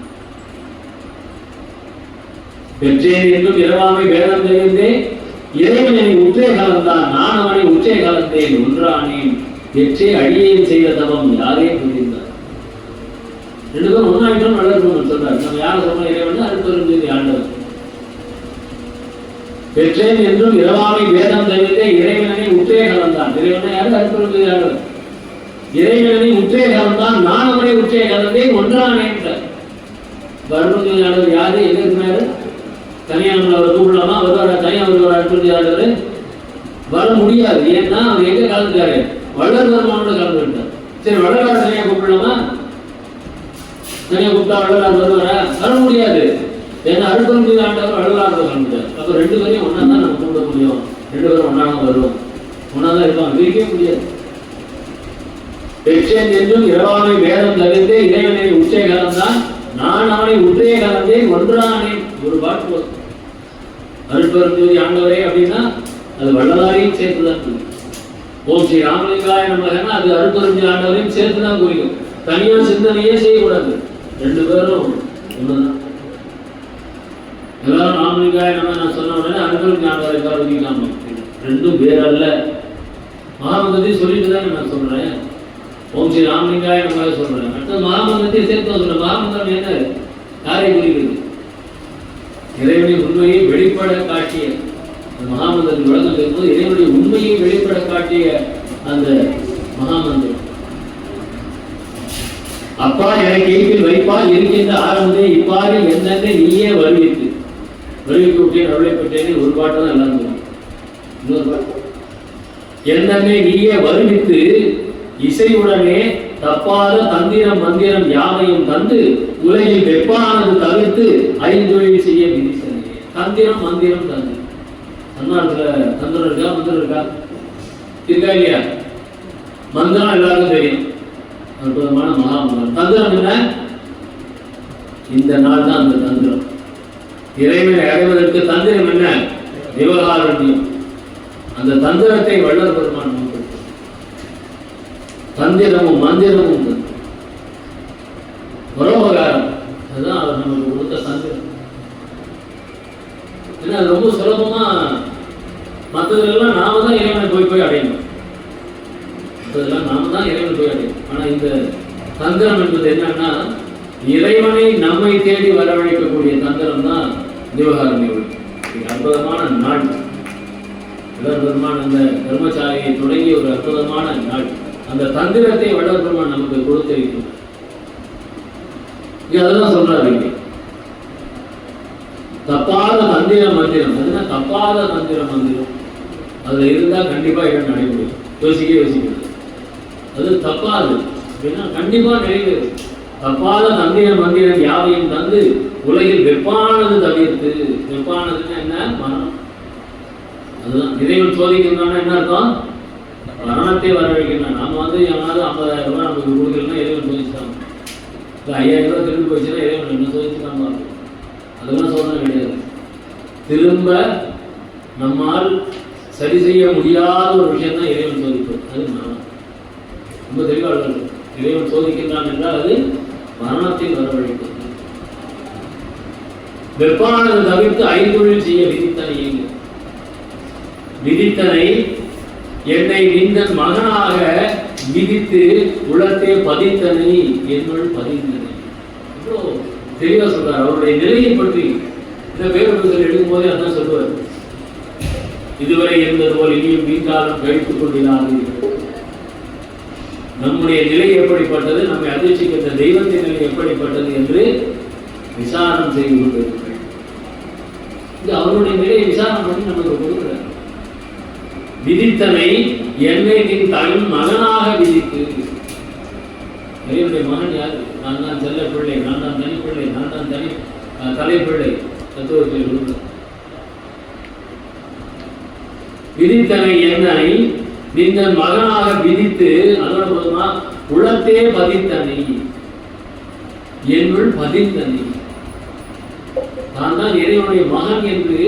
Speaker 1: பெற்றேன் என்றும் இரவாமை வேதம் தெரிந்தே இறைவனை உற்றே கலந்தான் நான் அவனை உற்றே கலந்தேன் ஒன்றானேன் பெற்றே அடியேன் செய்த தவம் யாரே புரிந்தார். ரெண்டு பேரும் ஒன்னாயிரம் வள்ளல் பெருமான் சொல்றார். நம்ம யாரை சொன்ன இறைவன் அருட்பெருஞ்சோதி ஆண்டவர். பெற்றேன் என்றும் இரவாமை வேதம் தெரிந்தே இறைவனை உற்றே கலந்தான். இறைவனை யாரு? அருட்பெருஞ்சோதி ஆண்டவர். இறைவனை உற்றே கலந்தான் நான் அவனை உற்றே கலந்தேன் ஒன்றானேன். அருட்பெருஞ்சோதி ஆண்டவர் யாரு? எங்க இருக்கிறாரு? தனியா நம்மள அவர் கூப்பிடலாமா? வருவாரா? தனியா வருவார் அருட்பெருஞ்சோதி ஆண்டவர்? வர முடியாது. ஏன்னா அவர் எங்க கலந்துட்டாரு? வள்ளல் பெருமானோட கலந்து விட்டார். சரி, வள்ளலார் தனியா கூப்பிடலாமா? தனியா கூப்பிட்டா வள்ளலார் வருவாரா? வர முடியாது. ஏன்னா அருட்பெருஞ்சோதி ஆண்டவர் வள்ளலார் கலந்துட்டார். அப்ப ரெண்டு பேரையும் ஒன்னா தான் நம்ம கூப்பிட முடியும். ரெண்டு பேரும் ஒன்னாக வருவோம், ஒன்னாதான் இருப்பாங்க, பிரிக்கவே முடியாது. பெற்றேன் என்றும் இரவாமை வேதம் தவிர்த்தே இறைவனை உற்றே கலந்தான் நான் அவனை உற்றே கலந்தேன் ஒன்றானே. ஒரு பாட்டு அருட்பெருஞ்சோதி ஆண்டவரே அப்படின்னா அது வள்ளலாரையும் சேர்த்துதான். ஓம் ஸ்ரீ ராமலிங்காய நமகன்னா அது அருட்பெருஞ்சோதி ஆண்டவரையும் சேர்த்துதான் குறிக்கும். தனியா சிந்தனையே செய்யக்கூடாது. ரெண்டு பேரும் ஒண்ணுதான். எல்லாரும் ராமலிங்காய நம்ம நான் சொன்ன உடனே அருட்பெருஞ்சோதி ஆண்டவரை ஒதுக்கலாம். ரெண்டும் வேற அல்ல. மகாமந்திரத்தை சொல்லிட்டு தான் நான் சொல்றேன். ஓம் ஸ்ரீ ராமலிங்காய நம்ம சொல்றேன். அடுத்த மகாமந்திரத்தை சேர்த்து சொல்றேன். மகாமந்திரம் என்ன? யாரை குறிக்கிறது? இறைவனுடைய உண்மையை வெளிப்பட காட்டிய மகாமந்திரம் விளக்கம் இருக்கும்போது இறைவனுடைய உண்மையை வெளிப்பட காட்டிய அந்த மகாமந்திரம். அப்பா எனக்கு ஈட்டில் வைப்பா இருக்கின்ற ஆரம்பத்தை இப்பாறு என்னென்ன நீயே வருவித்து வருவிக்கு விட்டேன் அருளை பெற்றேன். ஒரு பாட்டு தான் எல்லாம் சொல்லுவோம். இன்னொரு பாட்டு என்னென்ன நீயே வருவித்து இசையுடனே தப்பாத தந்திரம் மந்திரம் யாவையும் தந்து உலகில் வெப்பானது தவிர்த்து ஐந்தொழில் செய்ய விதிசனே. தந்திரம் மந்திரம் தந்து சன்மார்க்கத்துல தந்திரம் இருக்கா? மந்திரம் இருக்கா? இருக்கா இல்லையா? மந்திரம் எல்லாருக்கும் தெரியும். அற்புதமான மகாமந்திரம். தந்திரம் என்ன? இந்த நாள் தான் அந்த தந்திரம். இறைவனை அடைவதற்கு தந்திரம் என்ன? விவகாரண்யம். அந்த தந்திரத்தை வள்ளல் பெருமான் தந்திரமும் மந்திரமும் பரோபகாரம். அதுதான் அவர் நமக்கு கொடுத்த தந்திரம். ஏன்னா அது ரொம்ப சுலபமா மற்றதெல்லாம் நாம தான் இறைவனை போய் அடையணும். மற்றதெல்லாம் நாம தான் இறைவனை போய் அடையணும். ஆனா இந்த தந்திரம் என்பது என்னன்னா இறைவனை நம்மை தேடி வரவழைக்கக்கூடிய தந்திரம் தான் திவகாரண்யம். அற்புதமான நாள். வள்ளல் பெருமான் அந்த தர்மசாலையை தொடங்கிய ஒரு அற்புதமான நாள். அந்த தந்திரத்தை வள்ளல் பெருமான் நமக்கு கொடுத்திருக்கும். அதுதான் சொல்றாரு. தப்பாத தந்திர மந்திரம். அதுனா தப்பாத தந்திர மந்திரம். அதுல இருந்தா கண்டிப்பா இடம் நடைபெறும். யோசிக்கிறது. அது தப்பாது அப்படின்னா கண்டிப்பா நிறைவேறும். தப்பாத தந்திர மந்திரம் யாவையும் தந்து உலகில் வெப்பானது தவிர்த்து. வெப்பானதுன்னா என்ன? மரணம். அதுதான் இறைவன் சோதிக்கிறான்னா என்ன அர்த்தம்? மரணத்தை வரவழைக்கணும். நம்ம வந்து எவனாவது 50,000 ரூபாய் நமக்கு கொடுக்கலன்னா இறைவன் சோதிச்சுட்டாங்க. இல்லை 5,000 ரூபாய் திரும்பி போச்சுன்னா இறைவன் என்ன சோதிச்சுட்டாங்க. அதெல்லாம் சோதனை கிடையாது. திரும்ப நம்மால் சரி செய்ய முடியாத ஒரு விஷயம் தான் இறைவன் சோதிப்பது. அது மரணம். ரொம்ப தெளிவாக இறைவன் சோதிக்கின்றான் என்றால் அது மரணத்தை வரவழைப்பது. வெப்பானது தவிர்த்து ஐந்தொழில் செய்ய விதித்தனை. விதித்தனை என்னை நின்றன் மகனாக விதித்து உலகத்தை பதித்தனை என்னுள் பதித்தனை. இவ்வளோ தெளிவா சொல்றார். அவருடைய நிலையை பற்றி இந்த பேரவர்கள் எடுக்கும் போதே அதான் சொல்லுவார். இதுவரை இருந்தது போல் இனியும் வீட்டாலும் கழித்துக் கொண்டிருக்கிறார்கள். நம்முடைய நிலை எப்படிப்பட்டது, நம்மை அதிர்ச்சிக்கின்ற தெய்வத்தின் நிலை எப்படிப்பட்டது என்று விசாரணை செய்து கொண்டிருக்கிறேன். இது அவருடைய நிலையை விசாரணை பண்ணி நமக்கு கொடுக்குறார். விதித்தனை என்னை நின் தன் மகனாக விதித்து. என்னுடைய மகன் யாரு? நான் தான் செல்ல பிள்ளை, நான் தான் தனி பிள்ளை, நான் தான் தனி தலைப்பிள்ளை. தத்துவத்தில் கொடுக்க விதித்தனை என்னை நின் மகனாக விதித்து, அதோட போதுமா உளத்தே பதித்தனை, என்னுள் பதித்தனை. நான் தான் இறைவனுடைய மகன் என்று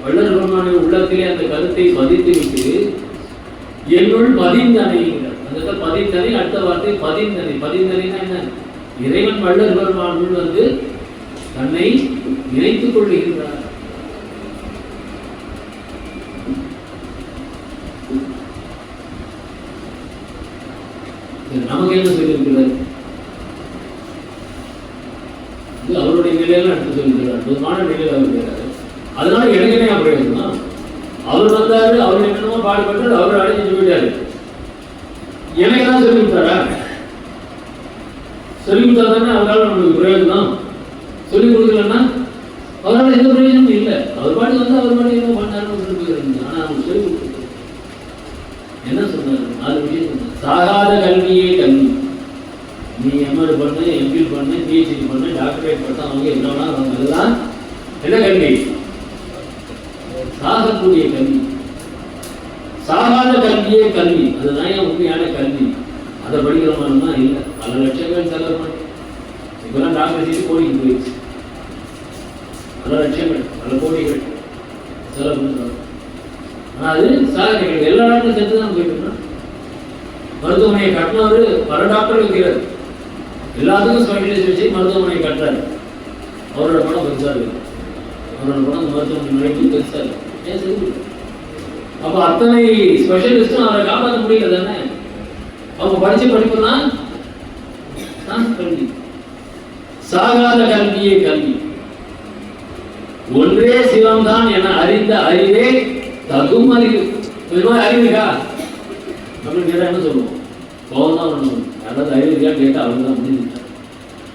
Speaker 1: வள்ளல் பெருமானுடைய உள்ளத்திலே அந்த கருத்தை பதித்து விட்டு என்னுள் பதிந்தனை. அந்த பதித்தனை அடுத்த வார்த்தை பதிந்தனை. பதிந்தனைனா என்ன? இறைவன் வள்ளல் பெருமானுள் வந்து தன்னை இணைத்துக் கொள்ளுகின்றார். நமக்கு என்ன சொல்லியிருக்கிறார்? அவருடைய நிலையெல்லாம் எடுத்து சொல்லியிருக்கிறார். பொதுமான நிலையில் அவர் இருக்கிறார். அதனால இளைஞனே பிரயோஜனம். அவர் வந்தாரு, அவர் என்னென்னமோ பாடுபட்டு அவர் அடைஞ்சு போயிட்டாரு. எனக்கு தான் சொல்லி கொடுத்தாரா? சொல்லி கொடுத்தா தானே அவரால் நம்மளுக்கு பிரயோஜனம். சொல்லிக் கொடுக்கலன்னா அவரால் எந்த பிரயோஜனமும் இல்லை. அவர் பாட்டு வந்து அவர் பாட்டு என்ன பண்ணாருன்னு சொல்லி போயிருந்தாங்க. ஆனால் அவங்க சொல்லிக் கொடுத்தாரு. என்ன சொன்னார்? 4 விஷயம் சொன்னார். சாகாத கல்வியே கல்வி. நீ எம்எட் பண்ணு, எம்பில் பண்ணு, பிஹெச்டி பண்ணு, டாக்டரேட் பண்ண, அவங்க என்னன்னா அவங்க எல்லாம் என்ன கல்வி? சாகக்கூடிய கல்வி. சாகாத கல்வியே கல்வி. அதுதான் என் உண்மையான கல்வி. அதை படிக்கிற மாதிரிலாம் இல்லை. பல லட்சம் பேர் செலவு பண்ணி இப்பெல்லாம் டாக்டர் சீட்டு கோடிக்கு போயிடுச்சு. பல லட்சங்கள், பல கோடிகள் செலவு பண்ணுறாங்க. ஆனால் அது சாகர்கள் எல்லா நாட்டிலும் சேர்த்து தான் போயிட்டு மருத்துவமனையை கட்டினவர் பல டாக்டர் வைக்கிறார். எல்லாத்துக்கும் ஸ்பெஷலிஸ்ட் வச்சு மருத்துவமனையை கட்டுறாரு. அவரோட பணம் பெருசாக இருக்கு. அவரோட பணம் மருத்துவமனை நிலைக்கு பெருசாக இருக்கு. ஏன் சரி? அப்போ அத்தனை ஸ்பெஷலிஸ்டும் அவரை காப்பாற்ற முடியல தானே? அவங்க படிச்ச படிப்புனா கல்வி. சாகாத கல்வியே கல்வி. ஒன்றே சிவம்தான் என அறிந்த அறிவே தகும் அறிவு. அறிவுக்கா அப்படின்னு கேட்டால் என்ன சொல்லுவோம்? கோபம் தான் பண்ணணும். யாராவது அறிவு இருக்கா கேட்டால் அவங்க தான் முடிஞ்சுட்டாங்க.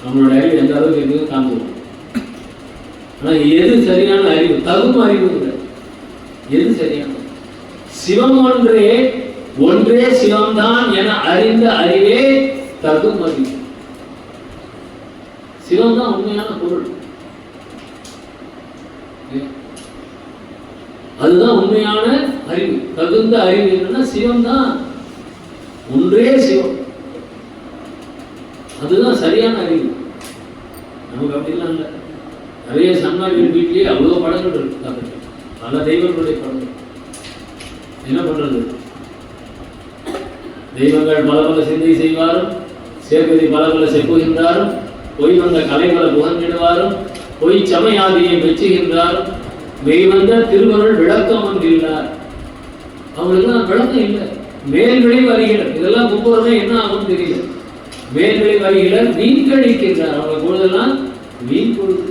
Speaker 1: நம்மளோட அறிவு எந்த அளவுக்கு இருக்குது காமிச்சிடும். ஆனால் எது சரியான அறிவு? தகும் அறிவு. எது சரியான? சிவம் ஒன்றே சிவம்தான் என அறிந்த அறிவே தகும் அறிவு. சிவம் தான் உண்மையான பொருள். அதுதான் உண்மையான அறிவு. தகுந்த அறிவு என்னன்னா சிவம் தான். ஒன்றே சிவம். அதுதான் சரியான அறிவு. நமக்கு அப்படிலாம் இல்லை. நிறைய சன்மார்க்கர் வீட்டிலேயே அவ்வளோ படங்கள் இருக்கு. பல தெய்வங்களுடைய படங்கள். என்ன பண்றது? தெய்வங்கள் பல பல சிந்தை செய்வாரும், சேர்க்கதை பல பல செப்புகின்றாரும், பொய் வந்த கலைகளை புகழ்ந்திடுவாரும், பொய் சமயாதியை மெச்சுகின்றாரும், மெய் வந்த திருவருள் விளக்கம் ஒன்றில்லார். அவங்களுக்குலாம் விளக்கம் இல்லை. மேல்விளை வருகிறார். இதெல்லாம் கும்புறதே என்ன ஆகும் தெரியல. மேல்விளை வருகிறார் வீண் கழிக்கின்றார். அவங்க பொழுதெல்லாம் வீண் பொழுது.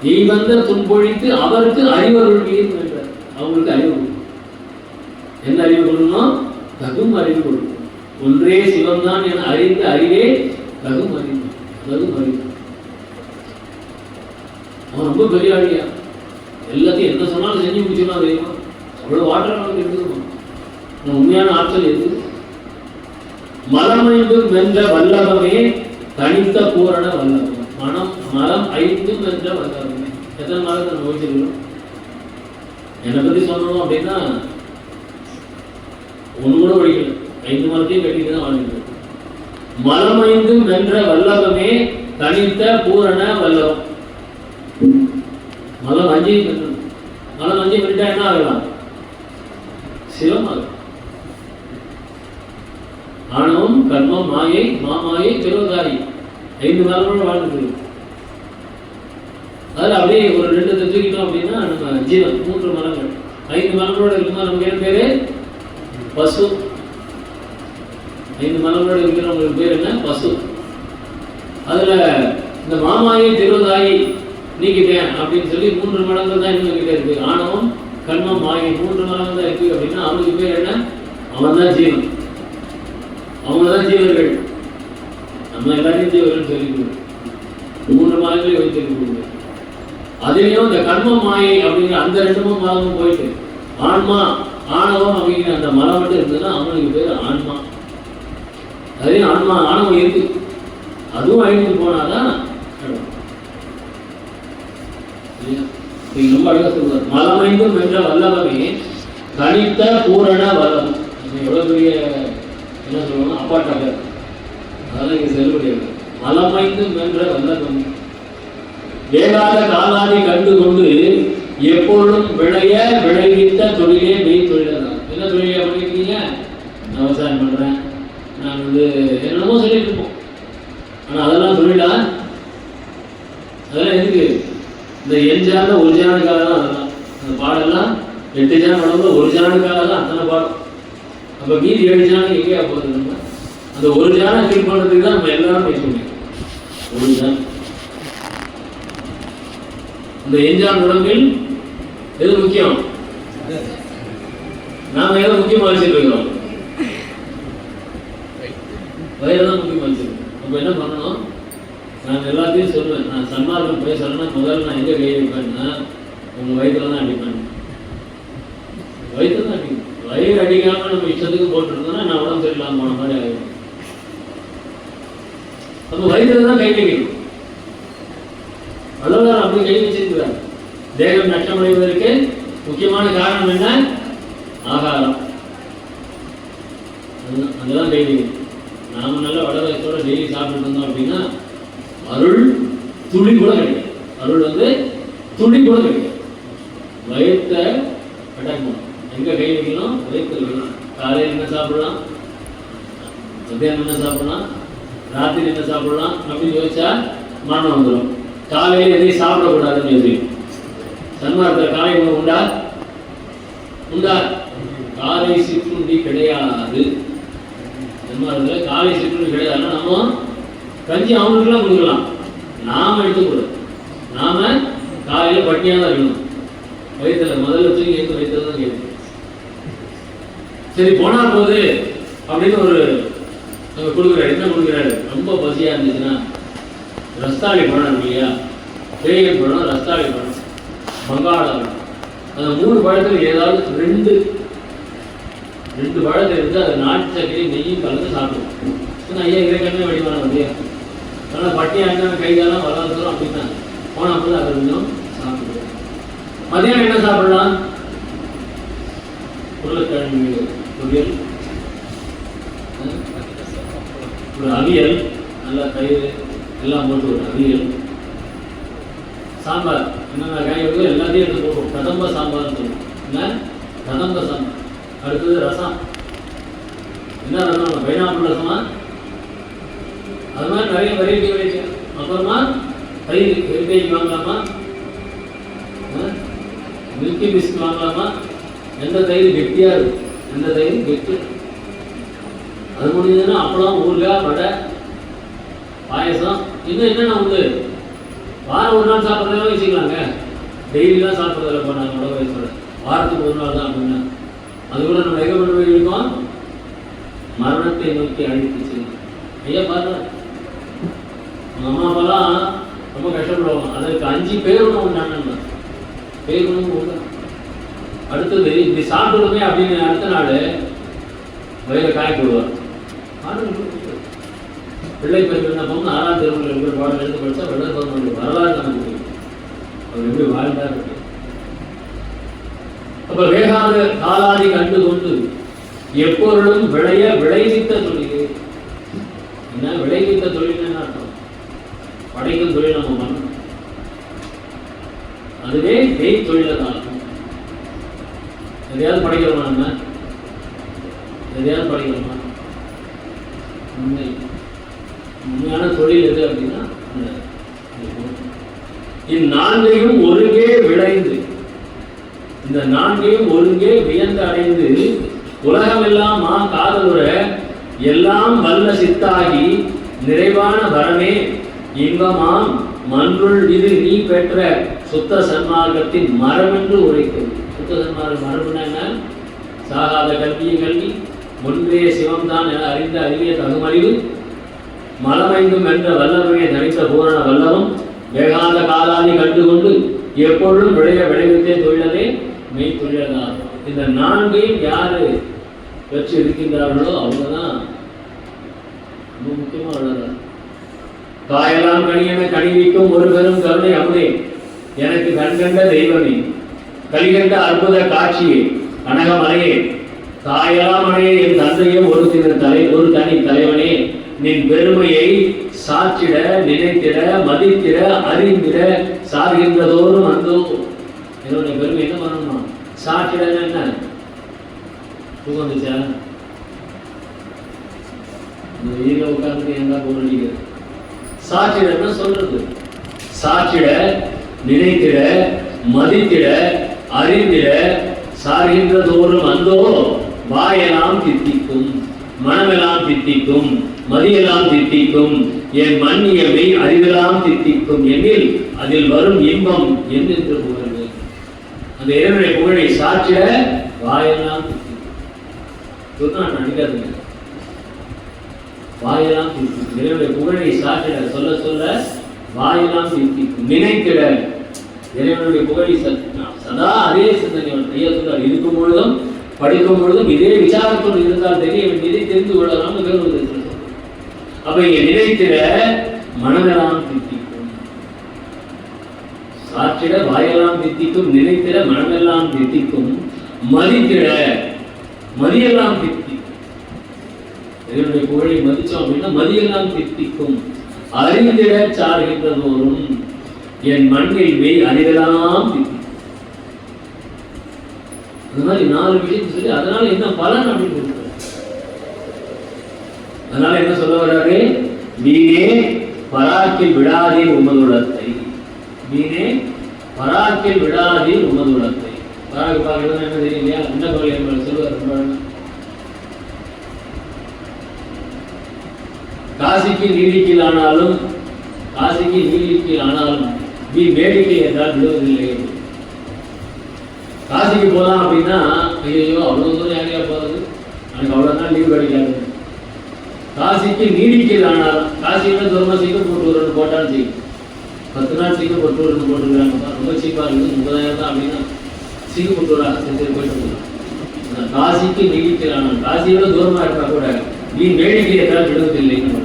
Speaker 1: நீ வந்த துன்பொழித்து அவருக்கு அறிவருள் வீண் என்றார். அவங்களுக்கு அறிவு. என்ன அறிவு கொள்ளணும்? தகும் அறிவு கொள்ளணும். ஒன்றே சிவம்தான் என அறிந்த அறிவே தகும் அறிவு. தகும் அறிவு. அவன் ரொம்ப பெரிய ஆளியா. எல்லாத்தையும் என்ன சொன்னாலும் செஞ்சு முடிச்சுனா தெரியுமா? அவ்வளவு ஆற்றல் நமக்கு இருக்குமா? உண்மையான ஆற்றல் எது? மலமைந்தும் வென்ற வல்லபமே தனித்த பூரண வல்லபம். மலம் 5 வென்ற வல்லபமே. எத்தனை மலத்தை நம்ம வச்சிருக்கோம்? என்னை பத்தி சொல்லணும் அப்படின்னா ஒன்று கூட படிக்கல. 5 மலத்தையும் கட்டிட்டு தான் வாழ்ந்துட்டு. மலமைந்தும் வென்ற வல்லபமே தனித்த பூரண வல்லபம். மலம் 5 வென்றணும். மலம் 5 வென்றா என்ன ஆகலாம்? சிவம் ஆகும். ஆணவம், கர்மம், மாயை, மாமாயை, திரோதாரி 5 மலங்களோட வாழ்ந்துட்டு. அதில் அப்படியே ஒரு 2 தூக்கிட்டோம் அப்படின்னா நம்ம ஜீவன் 3 மலங்கள். 5 மலங்களோட இருக்கும்போது நமக்கு என்ன பேரு? பசு. 5 மலங்களோட இருக்கிறவங்களுக்கு பேர் என்ன? பசு. அதுல இந்த மாமாயை திரோதாயி நீக்கிட்டேன் அப்படின்னு சொல்லி 3 மலங்கள் தான் இன்னும் கிட்ட இருக்கு. ஆணவம், கர்மம், மாயை 3 மலங்கள் தான் இருக்கு அப்படின்னா அவனுக்கு பேர் என்ன? அவன் தான் ஜீவன். அவங்க தான் ஜீவர்கள். நம்ம எல்லாரையும் ஜீவர்கள் சொல்லிக்கணும். 3 மலங்களை வைத்திருக்க. அதுலேயும் இந்த கர்ம மாயை அப்படிங்கிற அந்த ரெண்டுமும் மலமும் போயிட்டு ஆன்மா ஆணவம் அப்படிங்கிற அந்த மலம் மட்டும் இருந்ததுன்னா அவனுக்கு பேர் ஆன்மா. அதுலேயும் ஆன்மா ஆணவம் இருக்கு, அதுவும் அழிந்து போனாதான் ரொம்ப அழகா சொல்றார். மலமைந்தும் என்ற வல்லவமே தனித்த பூரண வல்லம். எவ்வளவு பெரிய என்ன சொல்லுவாங்க அப்பாட்டாக, அதெல்லாம் இங்க செல்லுபடியாக. மலமைந்தும் என்ற வல்லவமே வேகாத காலாதி கண்டு கொண்டு எப்பொழுதும் விளைவித்த தொழிலே மெய் தொழில்தான். என்ன தொழிலை பண்ணிருக்கீங்க? நான் விவசாயம் பண்றேன், நான் என்னென்னமோ சொல்லிட்டு இருப்போம். ஆனா அதெல்லாம் தொழிலா? அதெல்லாம் எதுக்கு? இந்த எஞ்சான ஒரு ஜானுக்காக தான். அதெல்லாம் அந்த பாடெல்லாம் 8 ஜான் படம் ஒரு ஜானுக்காக தான் அத்தனை பாடம். அப்ப மீதி 7 ஜானுக்கு எங்கேயா போகுது? நம்ம அந்த ஒரு ஜானை ஃபீல் பண்றதுக்கு தான் நம்ம எல்லாரும் போய் சொல்லிக்கோம். ஒரு ஜான் இந்த எஞ்சான் உடம்பில் எது முக்கியம்? நாம எதை முக்கியமா வச்சுட்டு இருக்கிறோம்? வயிறுதான் முக்கியமா வச்சிருக்கோம். அப்ப என்ன பண்ணணும்? நான் எல்லாத்தையும் சொல்லுவேன். நான் சன்மார்க்கம் பேசுறேன்னா முதல்ல நான் எங்க கை வைப்பேன்னா உங்க வயிற்றுல தான் அடிப்பேன். வயிற்று தான் அடிக்கும். வயிறு அடிக்காம நம்ம இஷ்டத்துக்கு போட்டுருந்தோம்னா நான் உடம்பு சரியில்லாம போன மாதிரி ஆகிடும். அப்ப வயிற்றுல தான் கை வைக்கணும். அவ்வளவுதான். அப்படி கை வச்சிருக்கிறார். தேகம் நஷ்டமடைவதற்கு முக்கியமான காரணம் என்ன? ஆகாரம். அதுதான் கை வைக்கணும். நாம நல்ல வடவயத்தோட டெய்லி சாப்பிட்டு இருந்தோம் அப்படின்னா அருள் துளி கூட கிடைக்கும். அருள் துளி கூட கிடைக்கும். வயிற்றை அட்டாக் பண்ணும். எங்க கை வைக்கணும்? வயிற்று வைக்கணும். காலையில் என்ன சாப்பிடலாம், மத்தியானம் என்ன சாப்பிடலாம், ராத்திரி என்ன சாப்பிடலாம் அப்படின்னு யோசிச்சா மரணம் வந்துடும். காலையில் எதையும் சாப்பிடக்கூடாதுன்னு யோசி. சன்மார்க்கத்தில் காலை உணவு உண்டா? உண்டா? காலை சிற்றுண்டி கிடையாது. சன்மார்க்கத்தில் காலை சிற்றுண்டி கிடையாது. நம்ம கஞ்சி அவங்களுக்குலாம் கொடுக்கலாம், நாம எடுத்துக்கூடாது. நாம காலையில பட்டினியாக தான் இருக்கணும். வயிற்றுல முதல்ல தூக்கி எடுத்து வயிற்றுல தான் கேட்கும். சரி போனா போகுது அப்படின்னு ஒரு கொடுக்குறாரு. என்ன கொடுக்குறாரு? ரொம்ப பசியா இருந்துச்சுன்னா ரஸ்தாளி பழம் இருக்கு இல்லையா, தேயிலை பழம், ரஸ்தாளி பழம், பங்காளம், அந்த 3 பழத்தில் ஏதாவது ரெண்டு பழத்தை எடுத்து அதை நாட்டு சர்க்கரை நெய்யும் கலந்து சாப்பிடுவோம். ஐயா இதை கண்ணே வடிவான வந்து அதனால் பட்டியாக இருந்தால் கைகாலம் வராதும் அப்படின்னா போனால் போது அதை கொஞ்சம் சாப்பிடுவோம். மதியானம் என்ன சாப்பிடலாம்? உருளைக்கிழங்கு பொரியல், ஒரு அவியல், நல்லா தயிர் எல்லாம் போட்டு ஒரு அவியல், சாம்பார், என்னென்ன காய் வருதோ எல்லாத்தையும் எடுத்து போடுவோம். கதம்ப சாம்பார்னு சொல்லுவோம். என்ன கதம்ப சாம்பார். அடுத்தது ரசம். என்ன ரசம்? பைனாப்பிள் ரசமா? அது மாதிரி நிறைய வெரைட்டி. அப்புறமா தயிர் ஹெரிட்டேஜ் வாங்கலாமா, மில்கி பிஸ்க் வாங்கலாமா? எந்த தயிர் கெட்டியா இருக்கு, எந்த தயிர் கெட்டு. அது முடிஞ்சதுன்னா அப்பளம், ஊறுகாய், வடை, பாயசம், இன்னும் என்னென்ன உண்டு. வாரம் ஒரு நாள் சாப்பிட்றதெல்லாம் வச்சுக்கலாங்க. டெய்லிலாம் சாப்பிட்றதில்ல. இப்போ நாங்கள் உடம்பு வயசோட வாரத்துக்கு ஒரு நாள் தான் அப்படின்னா அது கூட நம்ம எங்கே கொண்டு போய் இருக்கோம்? மரணத்தை நோக்கி அழைத்துச்சு. ஐயா பாருங்க, அம்மா அப்பாலாம் ரொம்ப கஷ்டப்படுவாங்க. அதற்கு 5 பேரும் உண்டாங்க. பேரும் உண்டு. அடுத்தது இப்படி சாப்பிடுமே அப்படின்னு அடுத்த நாள் வயல காய போடுவார். பிள்ளை பெண் விண்ணப்பம் 6ஆம் தேர்வில் இருக்கிற பாடல் எடுத்து படித்தா வெள்ளை வரலாறு நமக்கு தெரியும். அவர் எப்படி வாழ்ந்தார் இருக்கு. அப்ப வேகாத காலாதி கண்டு கொண்டு எப்பொருளும் விளைவித்த தொழில். என்ன விளைவித்த தொழில்? என்ன அர்த்தம்? படைக்கும் தொழில் நம்ம பண்ணணும். அதுவே மெய் தொழில தான். எதையாவது படைக்கிறோமா? நம்ம எதையாவது படைக்கிறோமா? உண்மையான தொழில் எது அப்படின்னா இந்நான்கையும் ஒருங்கே விளைந்து, இந்த 4ஐயும் ஒருங்கே வியந்து அடைந்து உலகமெல்லாம் காதலுற எல்லாம் வல்ல சித்தாகி நிறைவான வரமே இன்பமாம் மன்றுள் இது நீ பெற்ற சுத்த சன்மார்க்கத்தின் மரமென்று உரைக்கும். சுத்த சன்மார்க்க மரபுனா என்ன? சாகாத கல்வி, முன்பே சிவம்தான் என அறிந்த அறிவிய தகுமறிவு, மலமைந்தும் என்ற வல்லமையை தனித்த பூரண வல்லவம், வேகாத காலாதி கண்டுகொண்டு எப்பொழுதும் விளைவித்தே தொழிலதே மெய் தொழிலதான். இந்த நான்கையும் யாரு வச்சு இருக்கின்றார்களோ அவங்கதான் ரொம்ப முக்கியமா உள்ளதா. காயெல்லாம் கனியென கனிவிக்கும் ஒரு பெரும் கருணை அமுதே, எனக்கு கண்கண்ட தெய்வமே, கலிகண்ட அற்புத காட்சியே, கனகமலையே, தாயெல்லாம் அணையே, என் தந்தையே, ஒரு தனி தலைவனே, நின் பெருமையை சாற்றிட நினைத்திட மதித்திட அறிந்திட சார்கின்றதோறும் அந்தோ. என்னுடைய பெருமை என்ன பண்ணணுமா? சாற்றிட என்ன தூக்கம் வந்துச்சா? இந்த வெயில உட்கார்ந்து என்ன போடுறீங்க? சாற்றிட சொல்றது, சாற்றிட நினைத்திட மதித்திட அறிந்திட சார்கின்றதோறும் அந்தோ. வாயெல்லாம் தித்திக்கும், மனமெல்லாம் தித்திக்கும், மதியெல்லாம் தித்திக்கும், என் மண்ணியமை அறிவெல்லாம் தித்திக்கும் எனில் அதில் வரும் இன்பம் என்று புகழ்வு. அந்த இறைவனுடைய புகழை சாற்றிட வாயெல்லாம் தித்திக்கும். நினைக்காதுங்க, வாயெல்லாம் தித்திக்கும். இறைவனுடைய புகழை சாற்றிட சொல்ல சொல்ல வாயெல்லாம் தித்திக்கும். நினைத்திட இறைவனுடைய புகழை சதா அதே சிந்தனை ஐயா சொல்றார். இருக்கும் பொழுதும் படிக்கும் பொழுதும் இதே விசாரத்தோடு இருந்தால் தெரிய வேண்டியதை தெரிந்து கொள்ளலாம். அப்ப இங்க நினைத்திட மனமெல்லாம் தித்திக்கும், சாற்றிட வாயெல்லாம் தித்திக்கும், நினைத்திட மனமெல்லாம் தித்திக்கும், மதித்திட மதியெல்லாம் தித்திக்கும். இதனுடைய புகழை மதிச்சோம் அப்படின்னா மதியெல்லாம் தித்திக்கும். அறிந்திட சார்கின்றதோறும் என் மண்ணில் மெய் அறிவெல்லாம் தித்திக்கும். அந்த மாதிரி 4 விஷயத்தை சொல்லி அதனால என்ன பலன் அப்படின்னு கொடுக்குறாரு. அதனால என்ன சொல்ல வர்றாரு? வீணே பராக்கில் விடாதீர் உமதுடத்தை, வீணே பராக்கில் விடாதீர் உமதுடத்தை. பராக்கு பார்க்கறது என்ன தெரியலையா? என்ன கொள்கை என்பதை சொல்லுவார். காசிக்கு நீடிக்கையில் ஆனாலும் காசிக்கு நீடிக்கையில் ஆனாலும் நீ வேடிக்கை என்றால் விடுவதில்லை. காசிக்கு போகலாம் அப்படின்னா ஐயோ அவ்வளோ தூரம் யாரையா போகிறது, எனக்கு அவ்வளோதான் லீவ் கிடைக்காது. காசிக்கு நீடிக்கையில் ஆனாலும் காசிக்கு தூரமாக சீக்கிரம் போட்டு வரணும் போட்டாலும் செய்யும். 10 நாள் சீக்கிரம் போட்டு வரணும் போட்டுருக்காங்க, ரொம்ப சீப்பாக இருக்குது 30,000 தான் அப்படின்னா சீக்கிரம் போட்டு வராங்க. சரி போயிட்டு போகலாம். காசிக்கு நீடிக்கையில் ஆனாலும் காசியோட தூரமாக இருக்கா கூட நீ வேடிக்கை என்றால் விடுவதில்லைன்னு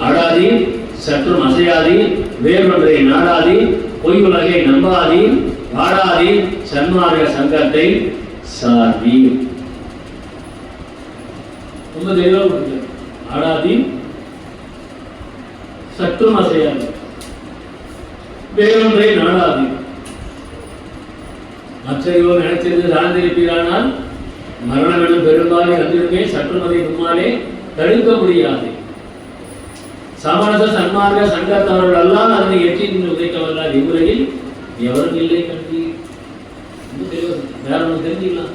Speaker 1: ஆடாதி சற்றும் அசையாதி வேறொன்றை நாடாதி பொய் உலகை நம்பாதி வாடாதி சன்மார்க்க சங்கத்தை சார்பி. ரொம்ப தெளிவாக ஆடாதி சற்றும் அசையாது வேறொன்றை நாடாதி. மற்றையோ நினைச்சிருந்து சார்ந்திருப்பீரானால் மரணம் எனும் பெரும்பாலே வந்திருமே சற்றும் அதை முன்னாலே தடுக்க முடியாது. சமண சன்மார்க்க சங்கத்தவர்கள் எல்லாம் அதனை எட்டி உதைக்க வந்தார். இவ்வுலகில் எவரும் இல்லை கண்டி. வேற ஒன்று தெரிஞ்சுக்கலாம்.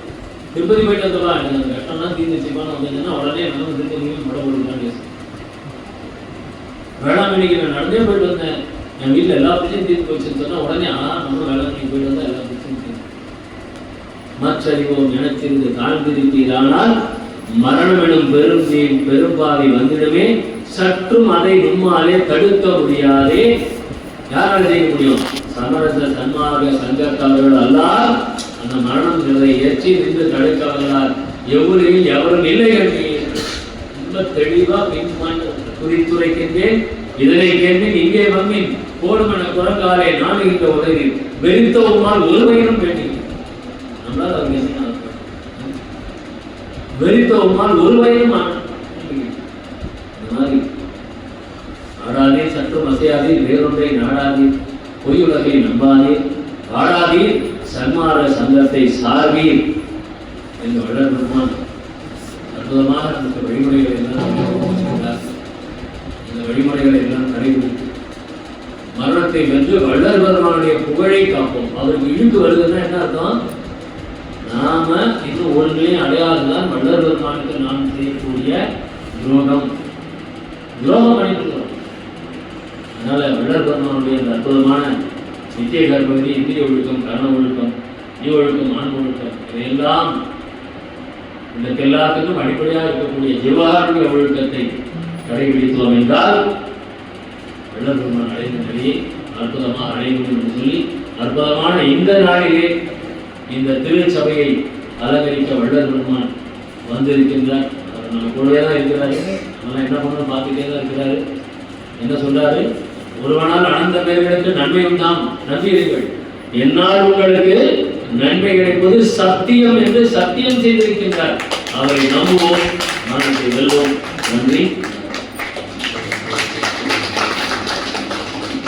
Speaker 1: திருப்பதி போயிட்டு வந்தவா எனக்கு கஷ்டம்லாம் தீர்ந்துச்சுப்பான்னு வந்ததுன்னா உடனே நம்ம திருப்பதியும் மட கொடுக்கலாம் பேச வேளாண்மைக்கு நான் நடந்தே போயிட்டு வந்தேன். என் வீட்டில் எல்லா பிரச்சனையும் தீர்த்து போச்சுன்னு சொன்னா உடனே நம்மளும் வேளாண்மைக்கு போயிட்டு வந்தா எல்லா பிரச்சனையும் தீர்ந்து. மற்றறிவோம் நினைச்சிருந்து தாழ்ந்திருப்பீரானால் மரணம் எனும் பெரும்பாதை வந்துடுமே சற்றும் அதை நம்மாலே தடுக்க முடியாதே. யாரால் செய்ய முடியும்? சமரச சன்மார்க்க சங்கத்தவர்கள் அல்லால் அந்த மரணம் ஏற்றி நின்று தடுக்க வந்தார். எவ்வளவில் எவரும் இல்லை என்று ரொம்ப தெளிவா குறித்துரைக்கின்றேன். இதனை கேட்டேன் இங்கே வம்மின் போடும் என குரங்காலே நாடுகின்ற உலகில் வெறித்தவுமால் ஒருவரையும் பெண்ணி நம்மளால் அவங்க என்ன வெறித்தவுமால் ஒருவரையும் ஆடாதே சற்றும் அசையாதே வேறொன்றை நாடாதே பொய் உலகை நம்பாதே ஆடாதே சன்மார்க்க சங்கத்தை சார்பீர் என்று வள்ளல் பெருமான் அற்புதமாக நமக்கு வழிமுறைகளை எல்லாம் இந்த வழிமுறைகளை எல்லாம் கடைபிடித்து மரணத்தை வென்று வள்ளல் பெருமானுடைய புகழை காப்போம். அவருக்கு இழுக்கு வருதுன்னா என்ன அர்த்தம்? நாம இன்னும் ஒன்றிலையும் அடையாளம் வள்ளல் பெருமானுக்கு நாம் செய்யக்கூடிய துரோகம் பண்ணிட்டு. அதனால வள்ளல் பெருமானுடைய அந்த அற்புதமான நித்திய கர்ப்பதி இந்திரிய ஒழுக்கம் கரண ஒழுக்கம் ஜீவ ஒழுக்கம் ஆண் ஒழுக்கம் இதையெல்லாம் இதற்கு எல்லாத்துக்கும் அடிப்படையாக இருக்கக்கூடிய ஜீவகாருண்ய ஒழுக்கத்தை கடைபிடித்தோம் என்றால் வள்ளல் பெருமான் அடைந்த நிலையை அற்புதமாக அடைய வேண்டும் என்று சொல்லி அற்புதமான இந்த நாளிலே இந்த திருச்சபையை அலங்கரிக்க வள்ளல் பெருமான் வந்திருக்கின்றார். அவர் நம்ம கூடவே தான் இருக்கிறாரு. நம்ம என்ன பண்ணணும் பார்த்துட்டே தான் இருக்கிறாரு. என்ன சொல்றாரு? ஒருவனால் அனந்த பேர்களுக்கு நன்மையும் தாம் நம்பியிருங்கள், என்னால் உங்களுக்கு நன்மை கிடைப்பது சத்தியம் என்று சத்தியம் செய்திருக்கின்றார். அவரை நம்புவோம், மரணத்தை வெல்வோம். நன்றி.